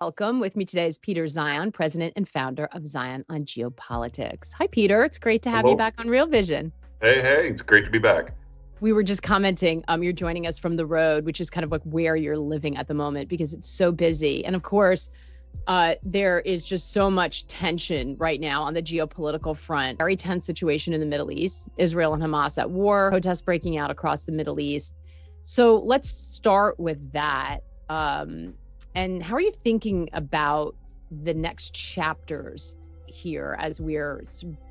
Welcome. With me today is Zeihan, president and founder of Zeihan on Geopolitics. Hi, Peter. It's great to have you Hello. back on Real Vision. Hey, it's great to be back. We were just commenting, you're joining us from the road, which is kind of like where you're living at the moment because it's so busy. And of course, there is just so much tension right now on the geopolitical front. Very tense situation in the Middle East, Israel and Hamas at war, protests breaking out across the Middle East. So let's start with that. And how are you thinking about the next chapters here as we're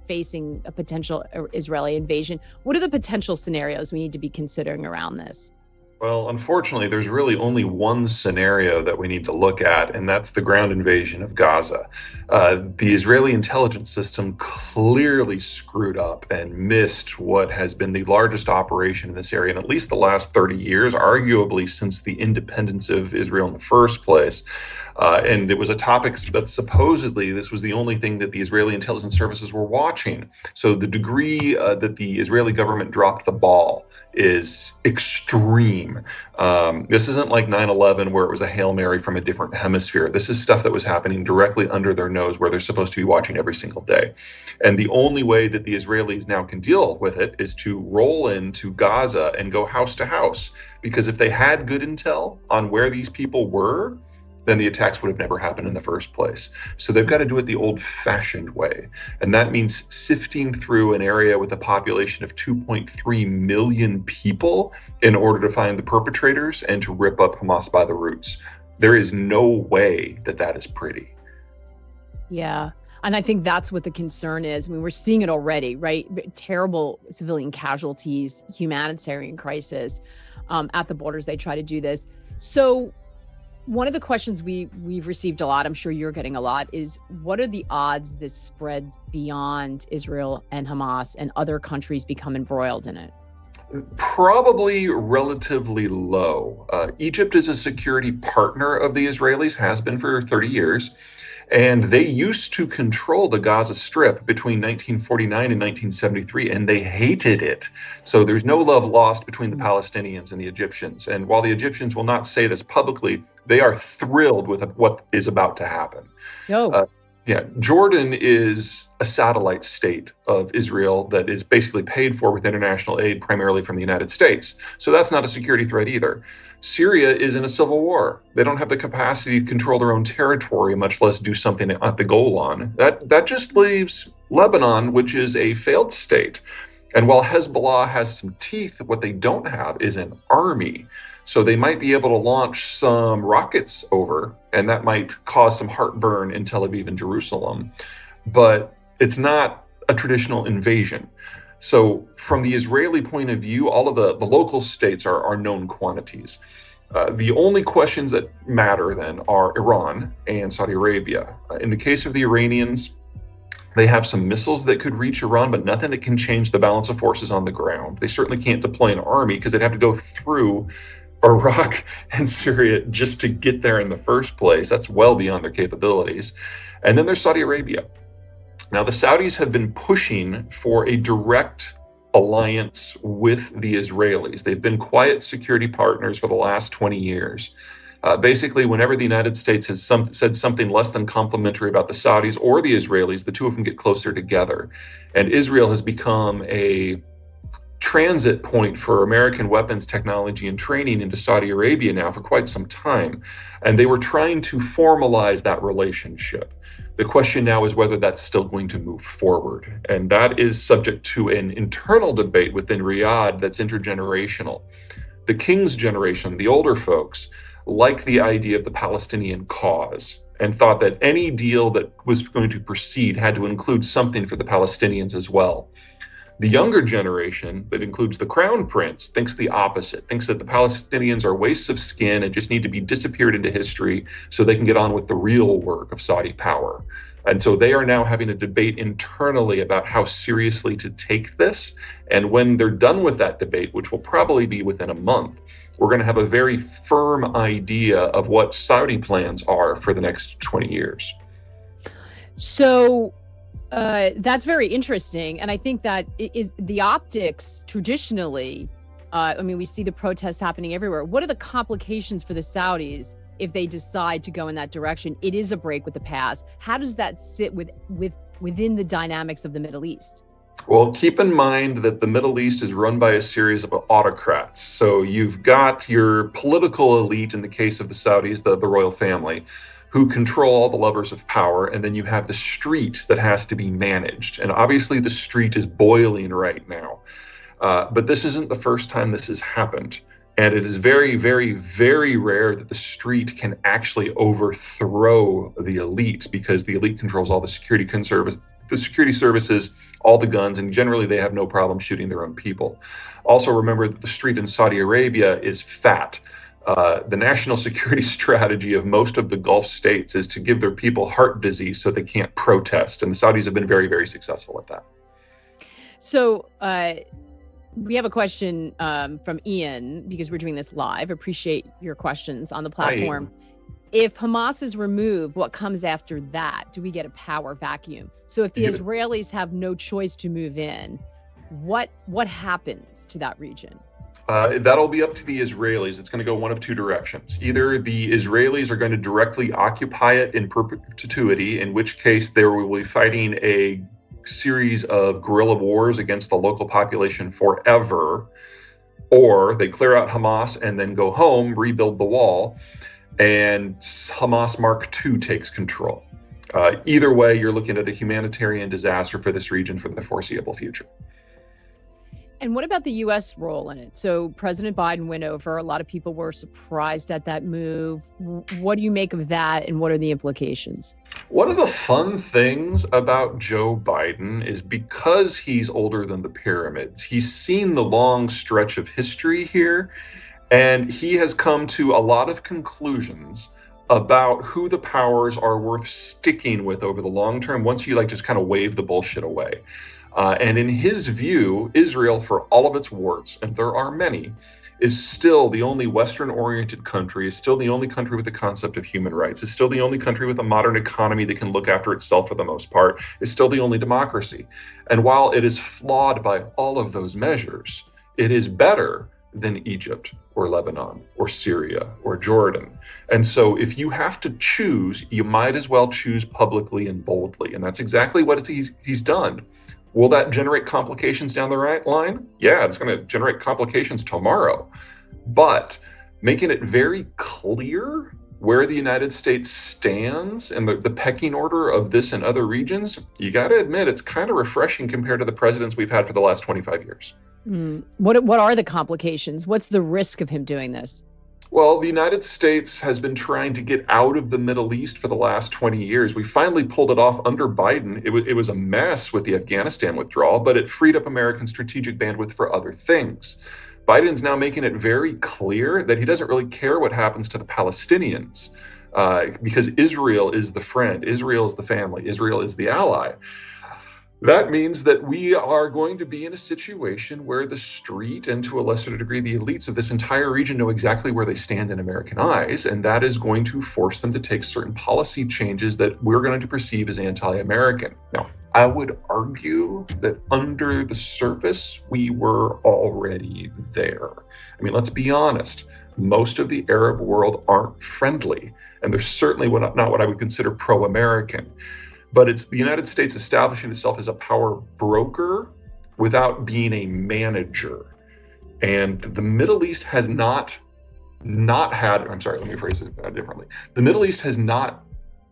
facing a potential Israeli invasion? What are the potential scenarios we need to be considering around this? Well, unfortunately, there's really only one scenario that we need to look at, and that's the ground invasion of Gaza. The Israeli intelligence system clearly screwed up and missed what has been the largest operation in this area in at least the last 30 years, arguably since the independence of Israel in the first place. And it was a topic that supposedly this was the only thing that the Israeli intelligence services were watching. So the degree that the Israeli government dropped the ball is extreme. This isn't like 9/11 where it was a Hail Mary from a different hemisphere. This is stuff that was happening directly under their nose where they're supposed to be watching every single day. And the only way that the Israelis now can deal with it is to roll into Gaza and go house to house. Because if they had good intel on where these people were, then the attacks would have never happened in the first place. So they've got to do it the old-fashioned way. And that means sifting through an area with a population of 2.3 million people in order to find the perpetrators and to rip up Hamas by the roots. There is no way that that is pretty. Yeah. And I think that's what the concern is. I mean, we're seeing it already, right? Terrible civilian casualties, humanitarian crisis at the borders. They try to do this. So one of the questions we've received a lot, I'm sure you're getting a lot, is what are the odds this spreads beyond Israel and Hamas and other countries become embroiled in it? Probably relatively low. Egypt is a security partner of the Israelis, has been for 30 years. And they used to control the Gaza Strip between 1949 and 1973, and they hated it. So there's no love lost between the Palestinians and the Egyptians. And while the Egyptians will not say this publicly, they are thrilled with what is about to happen. Jordan is a satellite state of Israel that is basically paid for with international aid, primarily from the United States. So that's not a security threat either. Syria is in a civil war. They don't have the capacity to control their own territory, much less do something at the Golan. That just leaves Lebanon, which is a failed state. And while Hezbollah has some teeth, what they don't have is an army. So they might be able to launch some rockets over, and that might cause some heartburn in Tel Aviv and Jerusalem. But it's not a traditional invasion. So from the Israeli point of view, all of the local states are known quantities. The only questions that matter then are Iran and Saudi Arabia. In the case of the Iranians, they have some missiles that could reach Iran, but nothing that can change the balance of forces on the ground. They certainly can't deploy an army because they'd have to go through Iraq and Syria just to get there in the first place. That's well beyond their capabilities. And then there's Saudi Arabia. Now, the Saudis have been pushing for a direct alliance with the Israelis. They've been quiet security partners for the last 20 years. Basically, whenever the United States has said something less than complimentary about the Saudis or the Israelis, the two of them get closer together. And Israel has become a transit point for American weapons technology and training into Saudi Arabia now for quite some time. And they were trying to formalize that relationship. The question now is whether that's still going to move forward. And that is subject to an internal debate within Riyadh that's intergenerational. The King's generation, the older folks, liked the idea of the Palestinian cause and thought that any deal that was going to proceed had to include something for the Palestinians as well. The younger generation, that includes the crown prince, thinks the opposite, thinks that the Palestinians are wastes of skin and just need to be disappeared into history so they can get on with the real work of Saudi power. And so they are now having a debate internally about how seriously to take this. And when they're done with that debate, which will probably be within a month, we're going to have a very firm idea of what Saudi plans are for the next 20 years. So that's very interesting. And I think that is the optics traditionally, we see the protests happening everywhere. What are the complications for the Saudis if they decide to go in that direction. It is a break with the past. How does that sit within the dynamics of the Middle East? Well, keep in mind that the Middle East is run by a series of autocrats. So you've got your political elite, in the case of the Saudis, the royal family, who control all the levers of power. And then you have the street that has to be managed. And obviously the street is boiling right now. But this isn't the first time this has happened. And it is very, very, very rare that the street can actually overthrow the elite, because the elite controls all the security services, all the guns, and generally they have no problem shooting their own people. Also remember that the street in Saudi Arabia is fat. The national security strategy of most of the Gulf states is to give their people heart disease so they can't protest. And the Saudis have been very, very successful at that. So we have a question from Ian, because we're doing this live. Appreciate your questions on the platform. Hi. If Hamas is removed, what comes after that? Do we get a power vacuum? So if the Israelis have no choice to move in, what happens to that region? That'll be up to the Israelis. It's going to go one of two directions. Either the Israelis are going to directly occupy it in perpetuity, in which case they will be fighting a series of guerrilla wars against the local population forever, or they clear out Hamas and then go home, rebuild the wall, and Hamas Mark II takes control. Either way, you're looking at a humanitarian disaster for this region for the foreseeable future. And what about the U.S. role in it? So President Biden went over. A lot of people were surprised at that move. What do you make of that, and what are the implications? One of the fun things about Joe Biden is, because he's older than the pyramids, he's seen the long stretch of history here, and he has come to a lot of conclusions about who the powers are worth sticking with over the long term once you just kind of wave the bullshit away. And in his view, Israel, for all of its warts, and there are many, is still the only Western-oriented country, is still the only country with the concept of human rights, is still the only country with a modern economy that can look after itself for the most part, is still the only democracy. And while it is flawed by all of those measures, it is better than Egypt or Lebanon or Syria or Jordan. And so if you have to choose, you might as well choose publicly and boldly. And that's exactly what he's done. Will that generate complications down the line? Yeah, it's going to generate complications tomorrow. But making it very clear where the United States stands and the pecking order of this and other regions, you got to admit it's kind of refreshing compared to the presidents we've had for the last 25 years. What are the complications? What's the risk of him doing this? Well, the United States has been trying to get out of the Middle East for the last 20 years. We finally pulled it off under Biden. It was a mess with the Afghanistan withdrawal, but it freed up American strategic bandwidth for other things. Biden's now making it very clear that he doesn't really care what happens to the Palestinians, because Israel is the friend, Israel is the family, Israel is the ally. That means that we are going to be in a situation where the street, and to a lesser degree the elites of this entire region, know exactly where they stand in American eyes, and that is going to force them to take certain policy changes that we're going to perceive as anti-American. Now, I would argue that under the surface, we were already there. I mean, let's be honest. Most of the Arab world aren't friendly, and they're certainly not what I would consider pro-American. But it's the United States establishing itself as a power broker without being a manager. And the Middle East has not had, I'm sorry, let me phrase it differently. The Middle East has not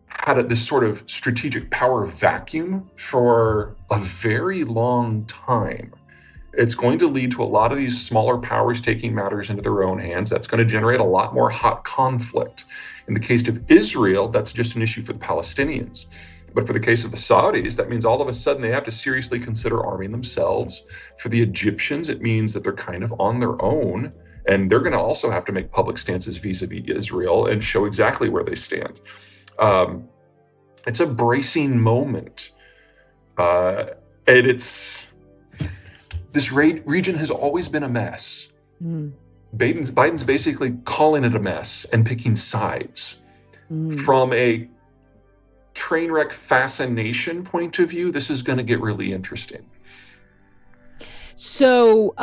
had this sort of strategic power vacuum for a very long time. It's going to lead to a lot of these smaller powers taking matters into their own hands. That's going to generate a lot more hot conflict. In the case of Israel, that's just an issue for the Palestinians. But for the case of the Saudis, that means all of a sudden they have to seriously consider arming themselves. For the Egyptians, it means that they're kind of on their own, and they're going to also have to make public stances vis-a-vis Israel and show exactly where they stand. It's a bracing moment. This region has always been a mess. Biden's basically calling it a mess and picking sides. From a train wreck fascination point of view, this is going to get really interesting. So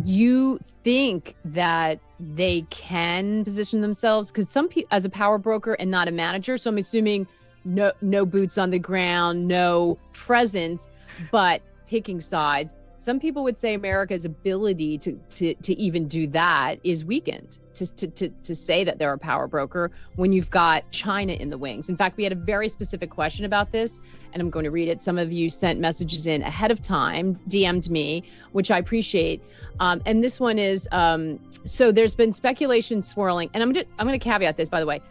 you think that they can position themselves? Because some people, as a power broker and not a manager, so I'm assuming no boots on the ground, no presence, but picking sides. Some people would say America's ability to even do that is weakened, to say that they're a power broker when you've got China in the wings. In fact, we had a very specific question about this, and I'm going to read it. Some of you sent messages in ahead of time, DM'd me, which I appreciate. And this one is, so there's been speculation swirling, and I'm going to caveat this, by the way.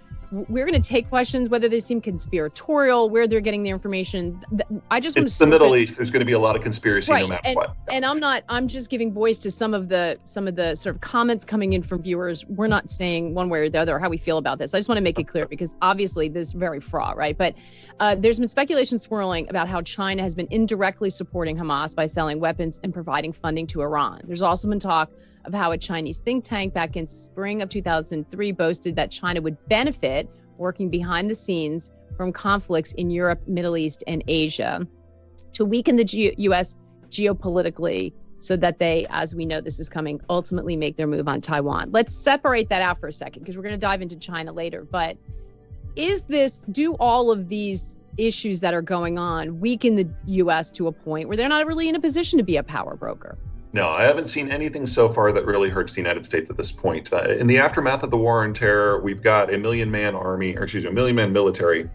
We're going to take questions, whether they seem conspiratorial, where they're getting their information. I just want to. It's the Middle East. There's going to be a lot of conspiracy, no matter what. And I'm just giving voice to some of the sort of comments coming in from viewers. We're not saying one way or the other how we feel about this. I just want to make it clear, because obviously this is very fraught, right? But there's been speculation swirling about how China has been indirectly supporting Hamas by selling weapons and providing funding to Iran. There's also been talk of how a Chinese think tank back in spring of 2003 boasted that China would benefit working behind the scenes from conflicts in Europe, Middle East, and Asia to weaken the U.S. geopolitically so that they, as we know this is coming, ultimately make their move on Taiwan. Let's separate that out for a second, because we're going to dive into China later. But do all of these issues that are going on weaken the U.S. to a point where they're not really in a position to be a power broker? No, I haven't seen anything so far that really hurts the United States at this point. In the aftermath of the war on terror, we've got a million-man military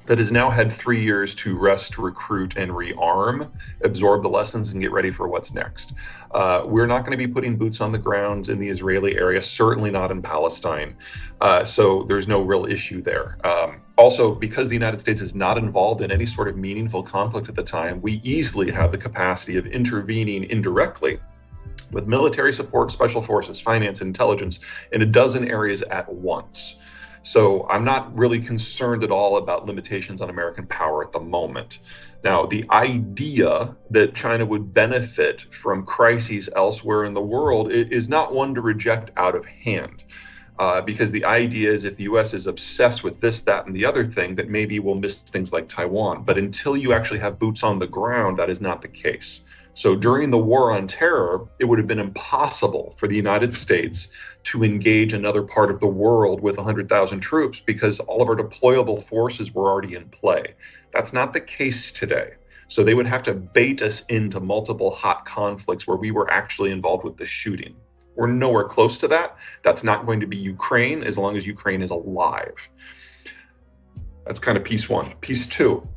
that has now had 3 years to rest, recruit, and rearm, absorb the lessons, and get ready for what's next. We're not going to be putting boots on the ground in the Israeli area, certainly not in Palestine. So there's no real issue there. Also, because the United States is not involved in any sort of meaningful conflict at the time, we easily have the capacity of intervening indirectly with military support, special forces, finance, intelligence in a dozen areas at once. So I'm not really concerned at all about limitations on American power at the moment. Now, the idea that China would benefit from crises elsewhere in the world is not one to reject out of hand. Because the idea is, if the U.S. is obsessed with this, that, and the other thing, that maybe we'll miss things like Taiwan. But until you actually have boots on the ground, that is not the case. So during the war on terror, it would have been impossible for the United States to engage another part of the world with 100,000 troops, because all of our deployable forces were already in play. That's not the case today. So they would have to bait us into multiple hot conflicts where we were actually involved with the shooting. We're nowhere close to that. That's not going to be Ukraine as long as Ukraine is alive. That's kind of piece one. Piece two,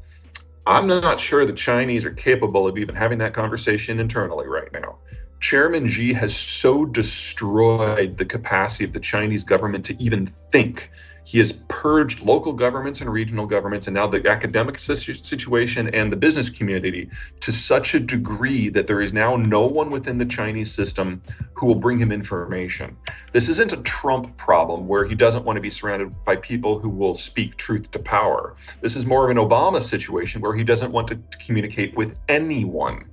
I'm not sure the Chinese are capable of even having that conversation internally right now. Chairman Xi has so destroyed the capacity of the Chinese government to even think. He has purged local governments and regional governments, and now the academic situation and the business community, to such a degree that there is now no one within the Chinese system who will bring him information. This isn't a Trump problem where he doesn't want to be surrounded by people who will speak truth to power. This is more of an Obama situation where he doesn't want to communicate with anyone.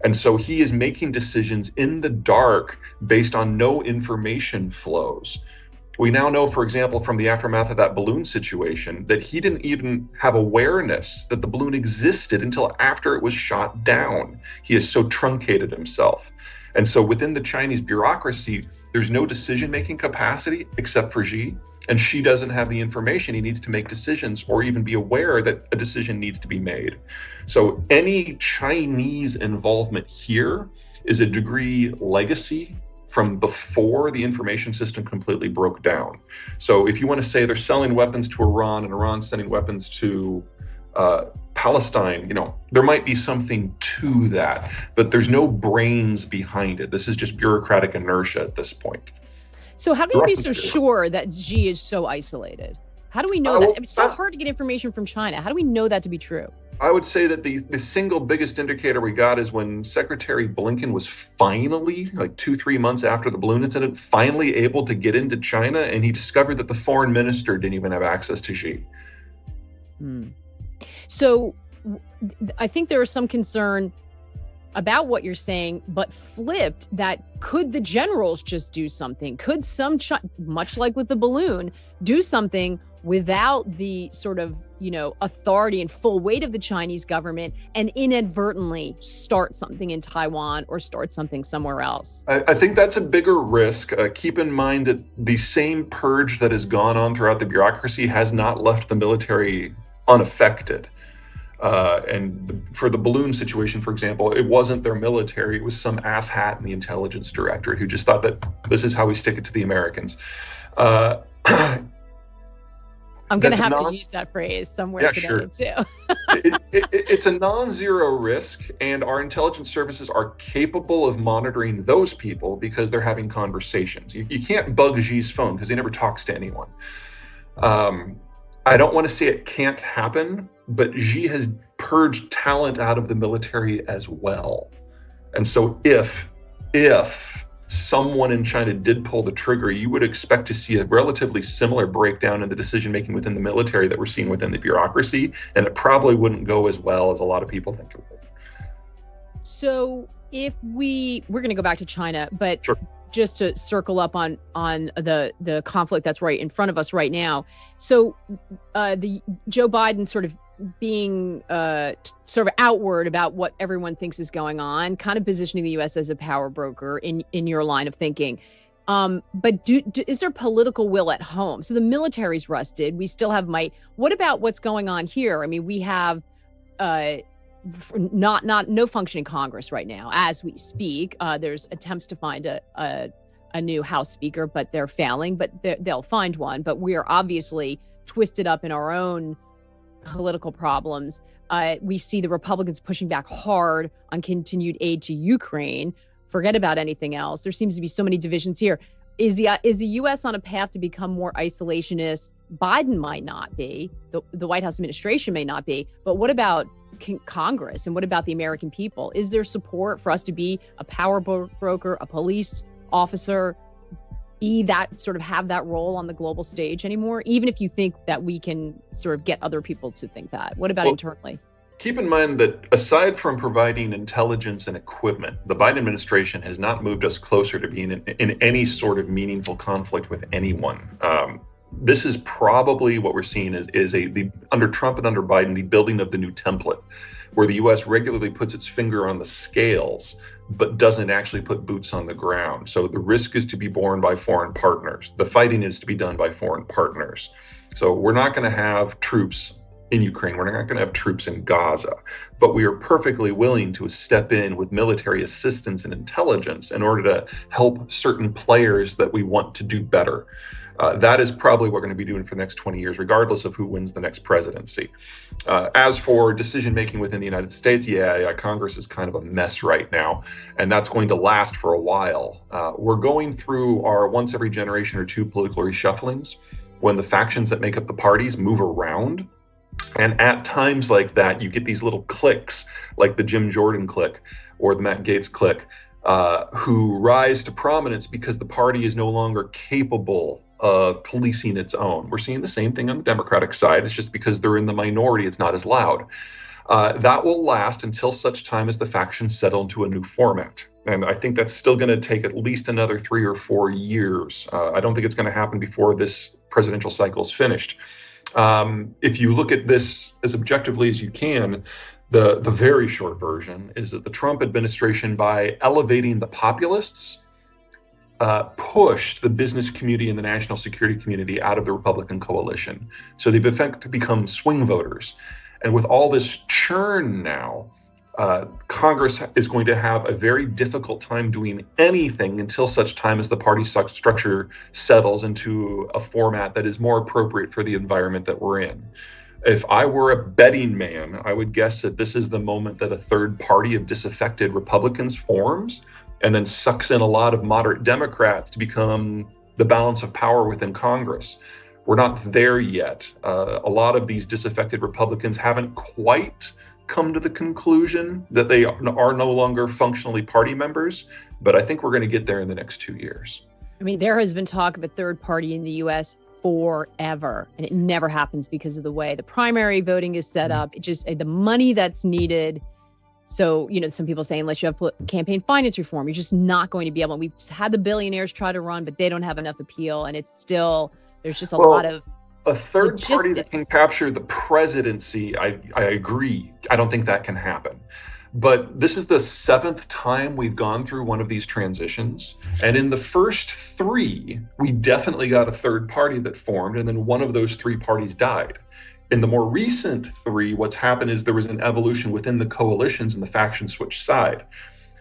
And so he is making decisions in the dark based on no information flows. We now know, for example, from the aftermath of that balloon situation, that he didn't even have awareness that the balloon existed until after it was shot down. He has so truncated himself. And so within the Chinese bureaucracy, there's no decision-making capacity except for Xi. And Xi doesn't have the information he needs to make decisions or even be aware that a decision needs to be made. So any Chinese involvement here is a degree legacy from before the information system completely broke down. So if you want to say they're selling weapons to Iran and Iran's sending weapons to Palestine, there might be something to that, but there's no brains behind it. This is just bureaucratic inertia at this point. So how can you be so sure that Xi is so isolated? How do we know that? It's so hard to get information from China. How do we know that to be true? I would say that the single biggest indicator we got is when Secretary Blinken was finally, like 2-3 months after the balloon incident, finally able to get into China, and he discovered that the foreign minister didn't even have access to Xi. So I think there is some concern about what you're saying, but flipped, that could the generals just do something? Could some, much like with the balloon, do something without the sort of, authority and full weight of the Chinese government and inadvertently start something in Taiwan or start something somewhere else? I think that's a bigger risk. Keep in mind that the same purge that has gone on throughout the bureaucracy has not left the military unaffected. And for the balloon situation, for example, it wasn't their military. It was some asshat in the intelligence directorate who just thought that this is how we stick it to the Americans. I'm going to have to use that phrase somewhere today, sure. too. It's a non-zero risk, and our intelligence services are capable of monitoring those people because they're having conversations. You can't bug Xi's phone because he never talks to anyone. I don't want to say it can't happen, but Xi has purged talent out of the military as well. And so if someone in China did pull the trigger, you would expect to see a relatively similar breakdown in the decision-making within the military that we're seeing within the bureaucracy, and it probably wouldn't go as well as a lot of people think it would. So if we're going to go back to China, but Sure. Just to circle up on the conflict that's right in front of us right now. So the Joe Biden sort of being sort of outward about what everyone thinks is going on, kind of positioning the U.S. as a power broker in your line of thinking. But is there political will at home? So the military's rusted. We still have might. What about what's going on here? I mean, we have no functioning Congress right now as we speak. There's attempts to find a new House Speaker, but they're failing. But they'll find one. But we are obviously twisted up in our own political problems. We see the Republicans pushing back hard on continued aid to Ukraine. Forget about anything else. There seems to be so many divisions here. Is the U.S. on a path to become more isolationist? Biden might not be. The White House administration may not be. But what about Congress, and what about the American people? Is there support for us to be a power broker, a police officer, have that role on the global stage anymore, even if you think that we can sort of get other people to think that? What about internally? Keep in mind that aside from providing intelligence and equipment, the Biden administration has not moved us closer to being in any sort of meaningful conflict with anyone. This is probably what we're seeing under Trump and under Biden, the building of the new template, where the U.S. regularly puts its finger on the scales, but doesn't actually put boots on the ground. So the risk is to be borne by foreign partners. The fighting is to be done by foreign partners. So we're not going to have troops in Ukraine. We're not going to have troops in Gaza, but we are perfectly willing to step in with military assistance and intelligence in order to help certain players that we want to do better. That is probably what we're going to be doing for the next 20 years, regardless of who wins the next presidency. As for decision-making within the United States, Congress is kind of a mess right now, and that's going to last for a while. We're going through our once every generation or two political reshufflings when the factions that make up the parties move around. And at times like that, you get these little cliques, like the Jim Jordan clique or the Matt Gaetz clique, who rise to prominence because the party is no longer capable of policing its own. We're seeing the same thing on the Democratic side. It's just because they're in the minority, it's not as loud. That will last until such time as the factions settle into a new format. And I think that's still going to take at least another 3 or 4 years. I don't think it's going to happen before this presidential cycle is finished. If you look at this as objectively as you can, the very short version is that the Trump administration, by elevating the populists, pushed the business community and the national security community out of the Republican coalition. So they've effectively become swing voters. And with all this churn now, Congress is going to have a very difficult time doing anything until such time as the party structure settles into a format that is more appropriate for the environment that we're in. If I were a betting man, I would guess that this is the moment that a third party of disaffected Republicans forms and then sucks in a lot of moderate Democrats to become the balance of power within Congress. We're not there yet. A lot of these disaffected Republicans haven't quite come to the conclusion that they are no longer functionally party members, but I think we're going to get there in the next 2 years. I mean, there has been talk of a third party in the U.S. forever, and it never happens because of the way the primary voting is set up. It just, the money that's needed. So, some people say unless you have campaign finance reform, you're just not going to be able. We've had the billionaires try to run, but they don't have enough appeal, and it's still, there's just a lot of A third party that can logistics. capture the presidency, I agree. I don't think that can happen. But this is the seventh time we've gone through one of these transitions. And in the first three, we definitely got a third party that formed, and then one of those three parties died. In the more recent three, what's happened is there was an evolution within the coalitions and the faction switch side.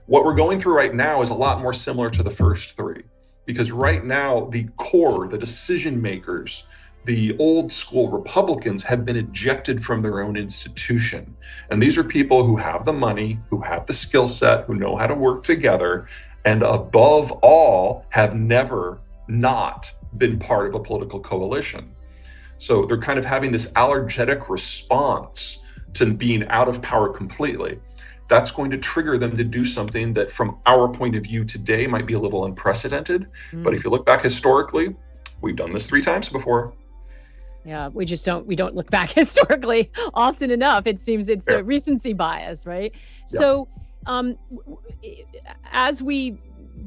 What we're going through right now is a lot more similar to the first three, because right now, the core, the decision makers, the old school Republicans have been ejected from their own institution. And these are people who have the money, who have the skill set, who know how to work together, and above all, have never not been part of a political coalition. So they're kind of having this allergic response to being out of power completely. That's going to trigger them to do something that from our point of view today might be a little unprecedented. But if you look back historically, we've done this 3 times before. Yeah, we don't look back historically often enough. It seems it's a recency bias, right? Yeah. So as we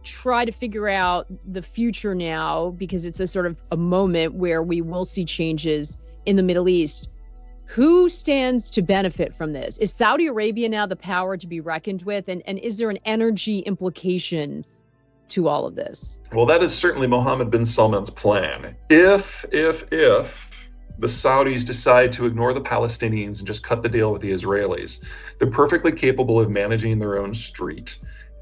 try to figure out the future now, because it's a sort of a moment where we will see changes in the Middle East, who stands to benefit from this? Is Saudi Arabia now the power to be reckoned with? And is there an energy implication to all of this? Well, that is certainly Mohammed bin Salman's plan. If the Saudis decide to ignore the Palestinians and just cut the deal with the Israelis, they're perfectly capable of managing their own street.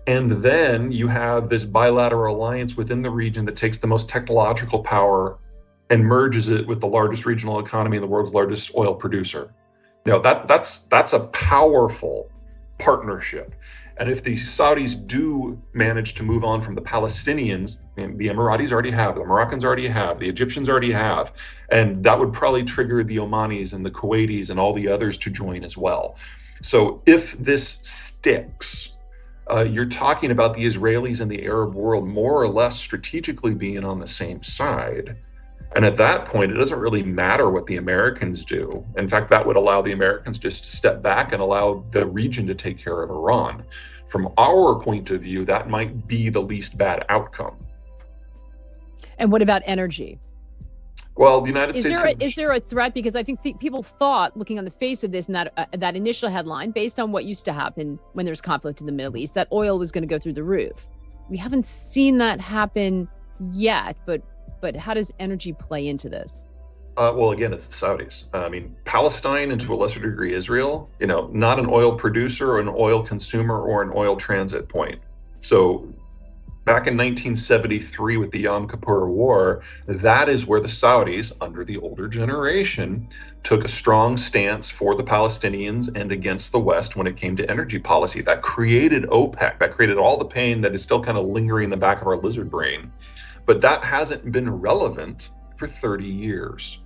And then you have this bilateral alliance within the region that takes the most technological power and merges it with the largest regional economy and the world's largest oil producer. That's a powerful partnership. And if the Saudis do manage to move on from the Palestinians, and the Emiratis already have, the Moroccans already have, the Egyptians already have, and that would probably trigger the Omanis and the Kuwaitis and all the others to join as well. So if this sticks, you're talking about the Israelis and the Arab world more or less strategically being on the same side. And at that point, it doesn't really matter what the Americans do. In fact, that would allow the Americans just to step back and allow the region to take care of Iran. From our point of view, that might be the least bad outcome. And what about energy? Well, the United States... Is there a threat? Because I think people thought, looking on the face of this and that initial headline, based on what used to happen when there's conflict in the Middle East, that oil was going to go through the roof. We haven't seen that happen yet, but how does energy play into this? Well, again, it's the Saudis. Palestine and to a lesser degree Israel, not an oil producer or an oil consumer or an oil transit point. So back in 1973 with the Yom Kippur War, that is where the Saudis, under the older generation, took a strong stance for the Palestinians and against the West when it came to energy policy. That created OPEC, that created all the pain that is still kind of lingering in the back of our lizard brain. But that hasn't been relevant for 30 years.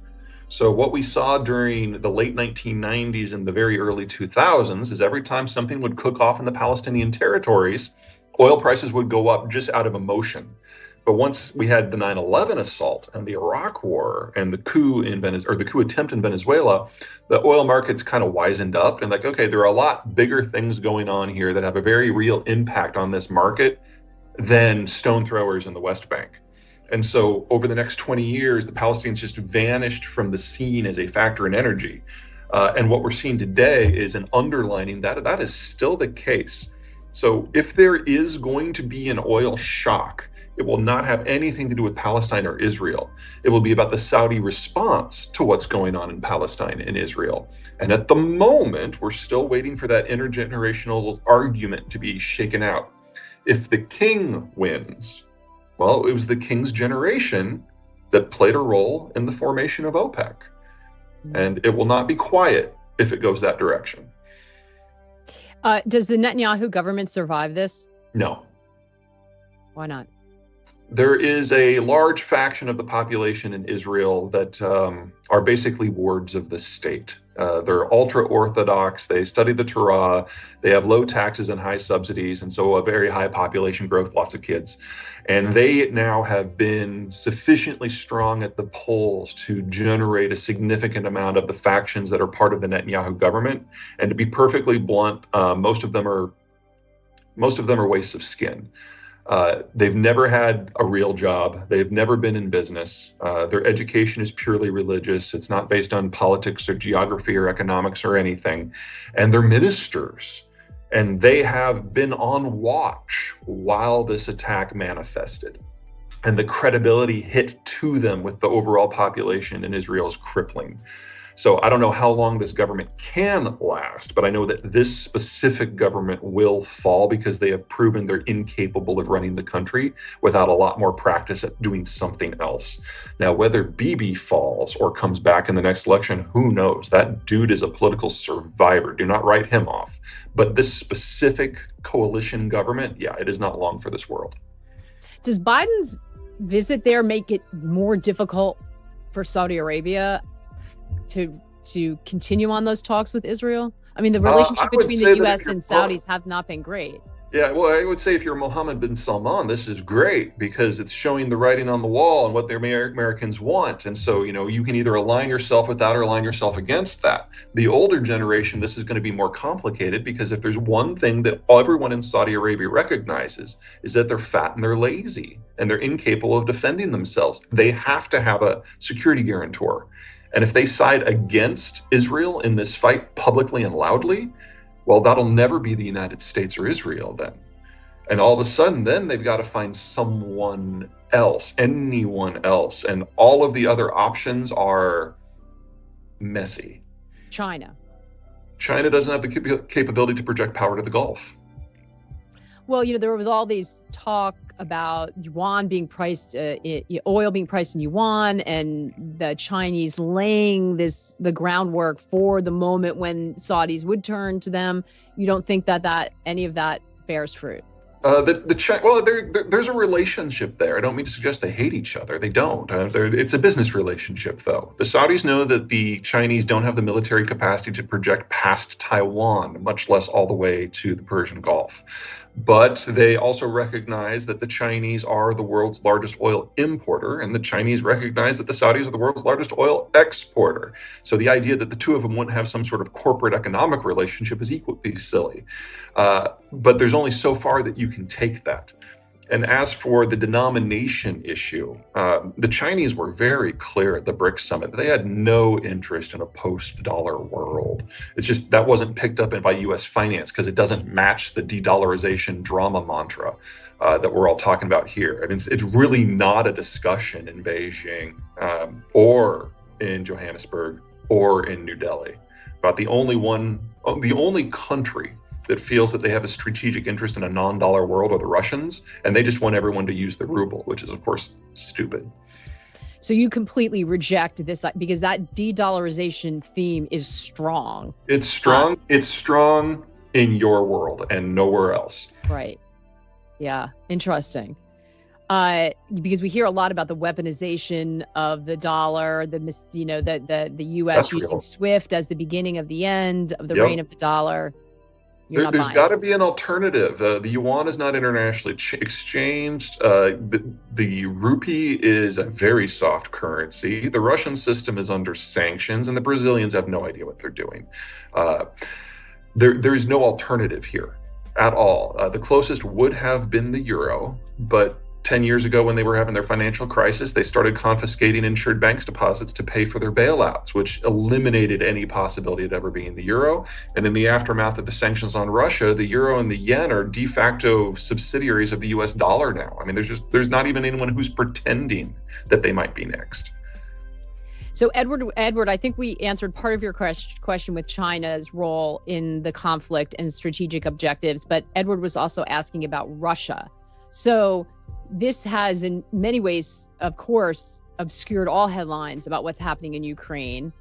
So what we saw during the late 1990s and the very early 2000s is every time something would cook off in the Palestinian territories, oil prices would go up just out of emotion. But once we had the 9/11 assault and the Iraq War and the coup attempt in Venezuela, the oil markets kind of wisened up and okay, there are a lot bigger things going on here that have a very real impact on this market than stone throwers in the West Bank. And so over the next 20 years, the Palestinians just vanished from the scene as a factor in energy. And what we're seeing today is an underlining that is still the case. So if there is going to be an oil shock, it will not have anything to do with Palestine or Israel. It will be about the Saudi response to what's going on in Palestine and Israel. And at the moment, we're still waiting for that intergenerational argument to be shaken out. If the king wins, well, it was the king's generation that played a role in the formation of OPEC. And it will not be quiet if it goes that direction. Does the Netanyahu government survive this? No. Why not? There is a large faction of the population in Israel that are basically wards of the state. They're ultra-Orthodox, they study the Torah, they have low taxes and high subsidies, and so a very high population growth, lots of kids. And they now have been sufficiently strong at the polls to generate a significant amount of the factions that are part of the Netanyahu government. And to be perfectly blunt, most of them are wastes of skin. They've never had a real job. They've never been in business. Their education is purely religious. It's not based on politics or geography or economics or anything. And they're ministers. And they have been on watch while this attack manifested. And the credibility hit to them with the overall population in Israel is crippling. So I don't know how long this government can last, but I know that this specific government will fall because they have proven they're incapable of running the country without a lot more practice at doing something else. Now, whether Bibi falls or comes back in the next election, who knows? That dude is a political survivor. Do not write him off. But this specific coalition government, yeah, it is not long for this world. Does Biden's visit there make it more difficult for Saudi Arabia to continue on those talks with Israel? I mean, the relationship between the U.S. and Saudis have not been great. Yeah, well, I would say if you're Mohammed bin Salman, this is great because it's showing the writing on the wall and what the Americans want. And so, you can either align yourself with that or align yourself against that. The older generation, this is going to be more complicated because if there's one thing that everyone in Saudi Arabia recognizes is that they're fat and they're lazy and they're incapable of defending themselves. They have to have a security guarantor. And if they side against Israel in this fight publicly and loudly, well, that'll never be the United States or Israel then. And all of a sudden, then they've got to find someone else, anyone else. And all of the other options are messy. China doesn't have the capability to project power to the Gulf. Well, there was all these talk about yuan being priced, oil being priced in yuan, and the Chinese laying the groundwork for the moment when Saudis would turn to them. You don't think that any of that bears fruit? There's a relationship there. I don't mean to suggest they hate each other. They don't. It's a business relationship, though. The Saudis know that the Chinese don't have the military capacity to project past Taiwan, much less all the way to the Persian Gulf. But they also recognize that the Chinese are the world's largest oil importer, and the Chinese recognize that the Saudis are the world's largest oil exporter. So the idea that the two of them wouldn't have some sort of corporate economic relationship is equally silly. But there's only so far that you can take that. And as for the denomination issue, the Chinese were very clear at the BRICS summit that they had no interest in a post-dollar world. It's just that wasn't picked up by U.S. finance because it doesn't match the de-dollarization drama mantra that we're all talking about here. I mean, it's really not a discussion in Beijing or in Johannesburg or in New Delhi about the only country that feels that they have a strategic interest in a non-dollar world are the Russians, and they just want everyone to use the ruble, which is, of course, stupid. So you completely reject this because that de-dollarization theme is strong. It's strong. It's strong in your world and nowhere else. Right. Yeah. Interesting. Because we hear a lot about the weaponization of the dollar, the U.S. using SWIFT as the beginning of the end of the reign of the dollar. There's got to be an alternative. The yuan is not internationally exchanged. The rupee is a very soft currency. The Russian system is under sanctions, and the Brazilians have no idea what they're doing. There is no alternative here at all. The closest would have been the euro, but 10 years ago when they were having their financial crisis, they started confiscating insured banks deposits to pay for their bailouts, which eliminated any possibility of ever being the euro. And in the aftermath of the sanctions on Russia, the euro and the yen are de facto subsidiaries of the US dollar now. I mean, there's not even anyone who's pretending that they might be next. So Edward, I think we answered part of your question with China's role in the conflict and strategic objectives, but Edward was also asking about Russia. So this has in many ways, of course, obscured all headlines about what's happening in Ukraine.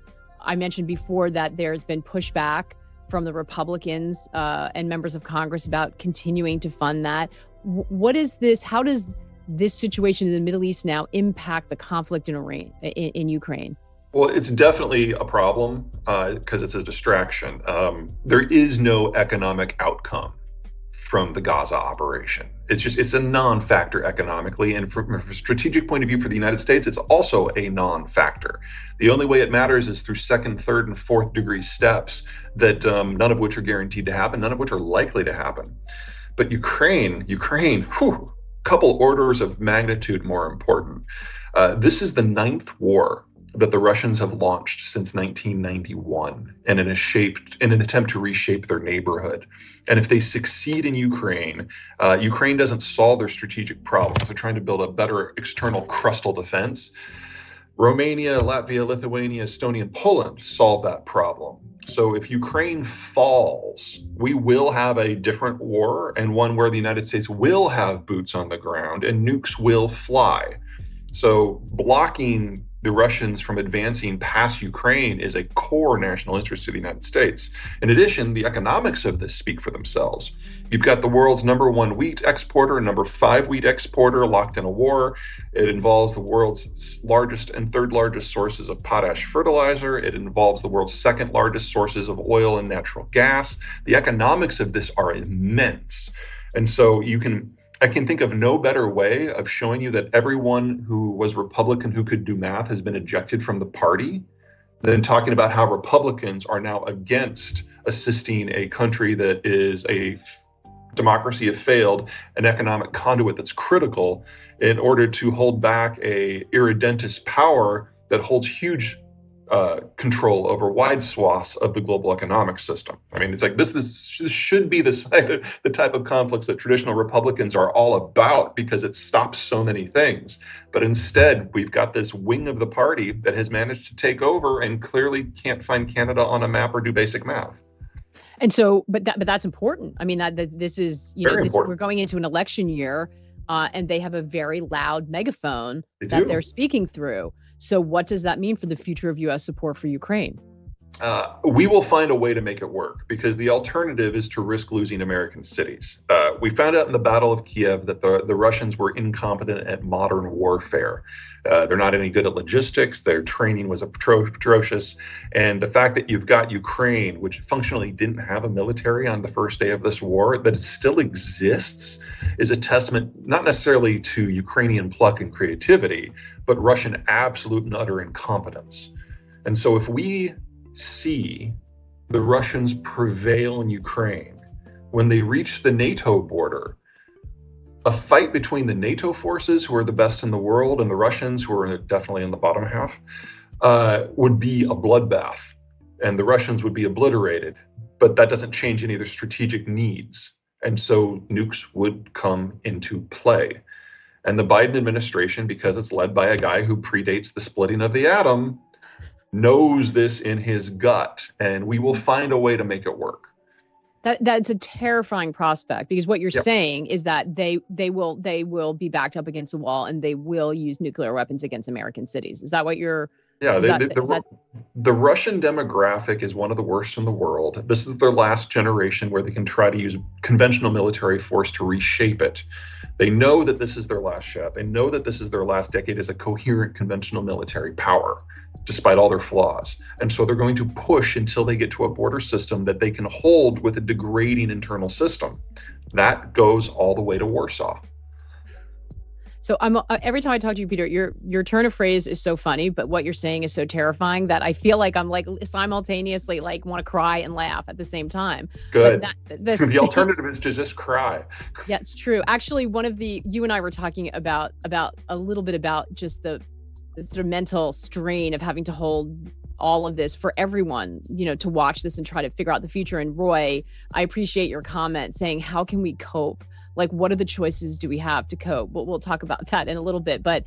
I mentioned before that there's been pushback from the Republicans and members of Congress about continuing to fund that. What is this? How does this situation in the Middle East now impact the conflict in Ukraine? Well, it's definitely a problem because it's a distraction. There is no economic outcome from the Gaza operation. It's a non-factor economically. And from a strategic point of view for the United States, it's also a non-factor. The only way it matters is through second, third, and fourth degree steps that none of which are guaranteed to happen, none of which are likely to happen. But Ukraine, couple orders of magnitude more important. This is the 9th war that the Russians have launched since 1991 and in an attempt to reshape their neighborhood. And if they succeed in Ukraine, Ukraine doesn't solve their strategic problems. They're trying to build a better external crustal defense. Romania, Latvia, Lithuania, Estonia, and Poland solve that problem. So if Ukraine falls, we will have a different war, and one where the United States will have boots on the ground and nukes will fly. So blocking the Russians from advancing past Ukraine is a core national interest to the United States. In addition, the economics of this speak for themselves. You've got the world's #1 wheat exporter and #5 wheat exporter locked in a war. It involves the world's largest and third largest sources of potash fertilizer. It involves the world's second largest sources of oil and natural gas. The economics of this are immense. And so I can think of no better way of showing you that everyone who was Republican who could do math has been ejected from the party than talking about how Republicans are now against assisting a country that is a democracy have failed, an economic conduit that's critical in order to hold back a irredentist power that holds huge control over wide swaths of the global economic system. I mean, it's like this should be the type of conflicts that traditional Republicans are all about because it stops so many things. But instead, we've got this wing of the party that has managed to take over and clearly can't find Canada on a map or do basic math. And so, but that's important. I mean, that this is, we're going into an election year, and they have a very loud megaphone they're speaking through. So what does that mean for the future of U.S. support for Ukraine? We will find a way to make it work because the alternative is to risk losing American cities. We found out in the Battle of Kiev that the Russians were incompetent at modern warfare. They're not any good at logistics. Their training was atrocious. And the fact that you've got Ukraine, which functionally didn't have a military on the first day of this war, that it still exists, is a testament not necessarily to Ukrainian pluck and creativity, but Russian absolute and utter incompetence. And so if we see the Russians prevail in Ukraine, when they reach the NATO border, a fight between the NATO forces, who are the best in the world, and the Russians, who are definitely in the bottom half, would be a bloodbath, and the Russians would be obliterated. But that doesn't change any of their strategic needs. And so nukes would come into play. And the Biden administration, because it's led by a guy who predates the splitting of the atom, knows this in his gut, and we will find a way to make it work. That's a terrifying prospect, because what you're saying is that they will be backed up against the wall and they will use nuclear weapons against American cities. Is that what you're? Yeah, the Russian demographic is one of the worst in the world. This is their last generation where they can try to use conventional military force to reshape it. They know that this is their last shot. They know that this is their last decade as a coherent conventional military power, despite all their flaws. And so they're going to push until they get to a border system that they can hold with a degrading internal system. That goes all the way to Warsaw. So every time I talk to you, Peter, your turn of phrase is so funny, but what you're saying is so terrifying that I feel like I'm like simultaneously like want to cry and laugh at the same time. Good. The alternative is to just cry. Yeah, it's true. Actually, you and I were talking about a little bit about just the sort of mental strain of having to hold all of this for everyone, to watch this and try to figure out the future. And Roy, I appreciate your comment saying, how can we cope? Like, what are the choices do we have to cope? We'll talk about that in a little bit, but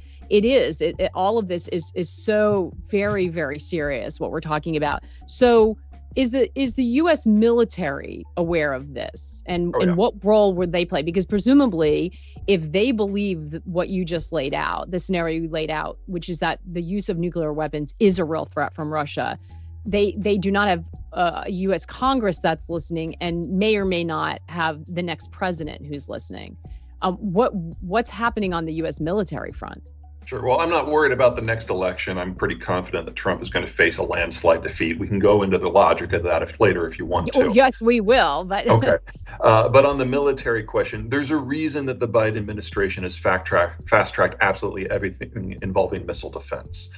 all of this is so very, very serious, what we're talking about. So is the U.S. military aware of this, and what role would they play? Because presumably, if they believe what you just laid out, the scenario you laid out, which is that the use of nuclear weapons is a real threat from Russia, they do not have a U.S. Congress that's listening, and may or may not have the next president who's listening. What's happening on the U.S. military front? Sure. Well, I'm not worried about the next election. I'm pretty confident that Trump is going to face a landslide defeat. We can go into the logic of that later if you want to. Yes, we will. But okay. But on the military question, there's a reason that the Biden administration has fast-tracked absolutely everything involving missile defense.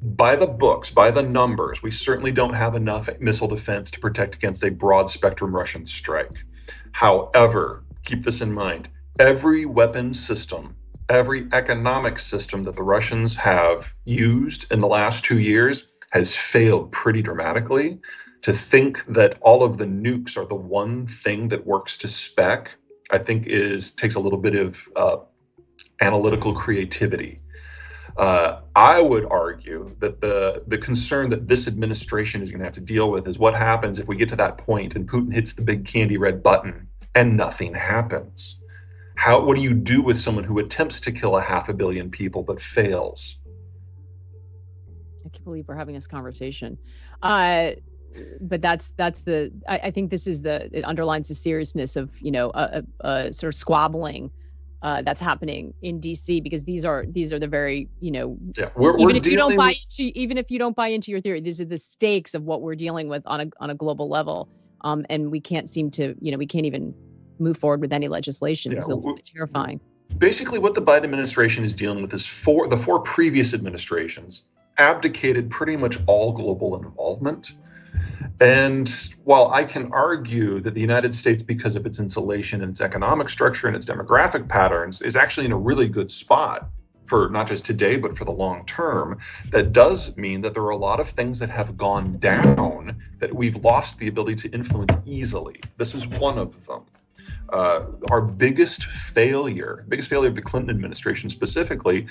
By the books, by the numbers, we certainly don't have enough missile defense to protect against a broad spectrum Russian strike. However, keep this in mind, Every weapon system, every economic system that the Russians have used in the last 2 years has failed pretty dramatically. To think that all of the nukes are the one thing that works to spec, I think takes a little bit of analytical creativity. I would argue that the concern that this administration is going to have to deal with is what happens if we get to that point and Putin hits the big candy red button and nothing happens. What do you do with someone who attempts to kill 500 million people but fails? I can't believe we're having this conversation. But I think it underlines the seriousness of, a sort of squabbling that's happening in DC, because these are the very, even if you don't buy into your theory, these are the stakes of what we're dealing with on a global level. And we can't seem to, we can't even move forward with any legislation. It's a little bit terrifying. Basically, what the Biden administration is dealing with is the four previous administrations abdicated pretty much all global involvement. And while I can argue that the United States, because of its insulation and its economic structure and its demographic patterns, is actually in a really good spot for not just today, but for the long term, that does mean that there are a lot of things that have gone down that we've lost the ability to influence easily. This is one of them. Our biggest failure of the Clinton administration specifically,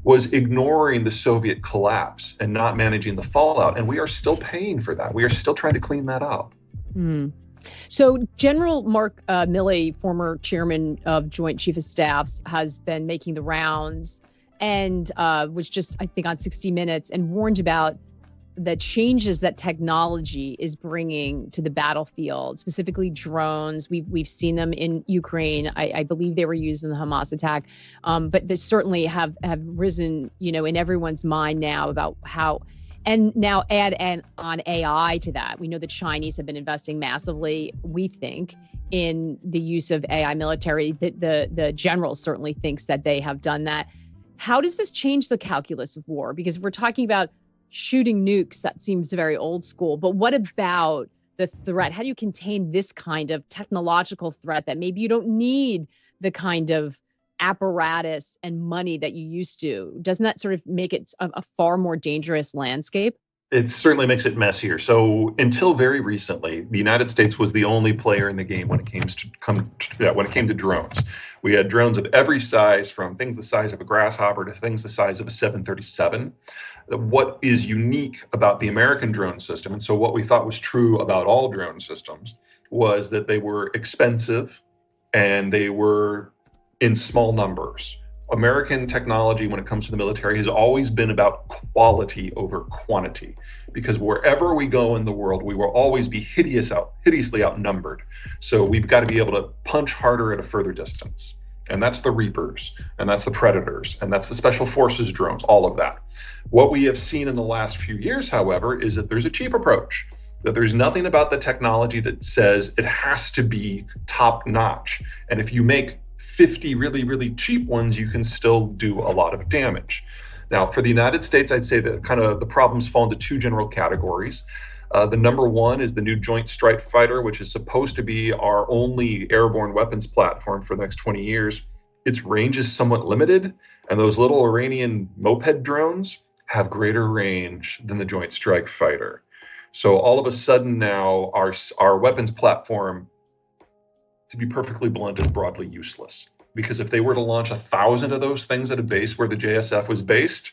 was ignoring the Soviet collapse and not managing the fallout. And we are still paying for that. We are still trying to clean that up. So General Mark Milley, former chairman of Joint Chief of Staffs, has been making the rounds and was just, I think, on 60 Minutes and warned about the changes that technology is bringing to the battlefield, specifically drones. We've seen them in Ukraine. I believe they were used in the Hamas attack, but they certainly have risen, in everyone's mind now about how. And now add on AI to that. We know the Chinese have been investing massively, we think, in the use of AI military. The general certainly thinks that they have done that. How does this change the calculus of war? Because if we're talking about shooting nukes, that seems very old school. But what about the threat? How do you contain this kind of technological threat that maybe you don't need the kind of apparatus and money that you used to? Doesn't that sort of make it a far more dangerous landscape? It certainly makes it messier. So until very recently, the United States was the only player in the game when it came to drones. We had drones of every size, from things the size of a grasshopper to things the size of a 737. What is unique about the American drone system, and so what we thought was true about all drone systems, was that they were expensive and they were in small numbers. American technology, when it comes to the military, has always been about quality over quantity, because wherever we go in the world, we will always be hideously outnumbered. So we've got to be able to punch harder at a further distance. And that's the Reapers, and that's the Predators, and that's the Special Forces drones, all of that. What we have seen in the last few years, however, is that there's a cheap approach, that there's nothing about the technology that says it has to be top notch. And if you make 50 really, really cheap ones, you can still do a lot of damage. Now, for the United States, I'd say that kind of the problems fall into two general categories. The number one is the new Joint Strike Fighter, which is supposed to be our only airborne weapons platform for the next 20 years. Its range is somewhat limited, and those little Iranian moped drones have greater range than the Joint Strike Fighter. So all of a sudden now, our weapons platform, to be perfectly blunt, is broadly useless. Because if they were to launch 1,000 of those things at a base where the JSF was based,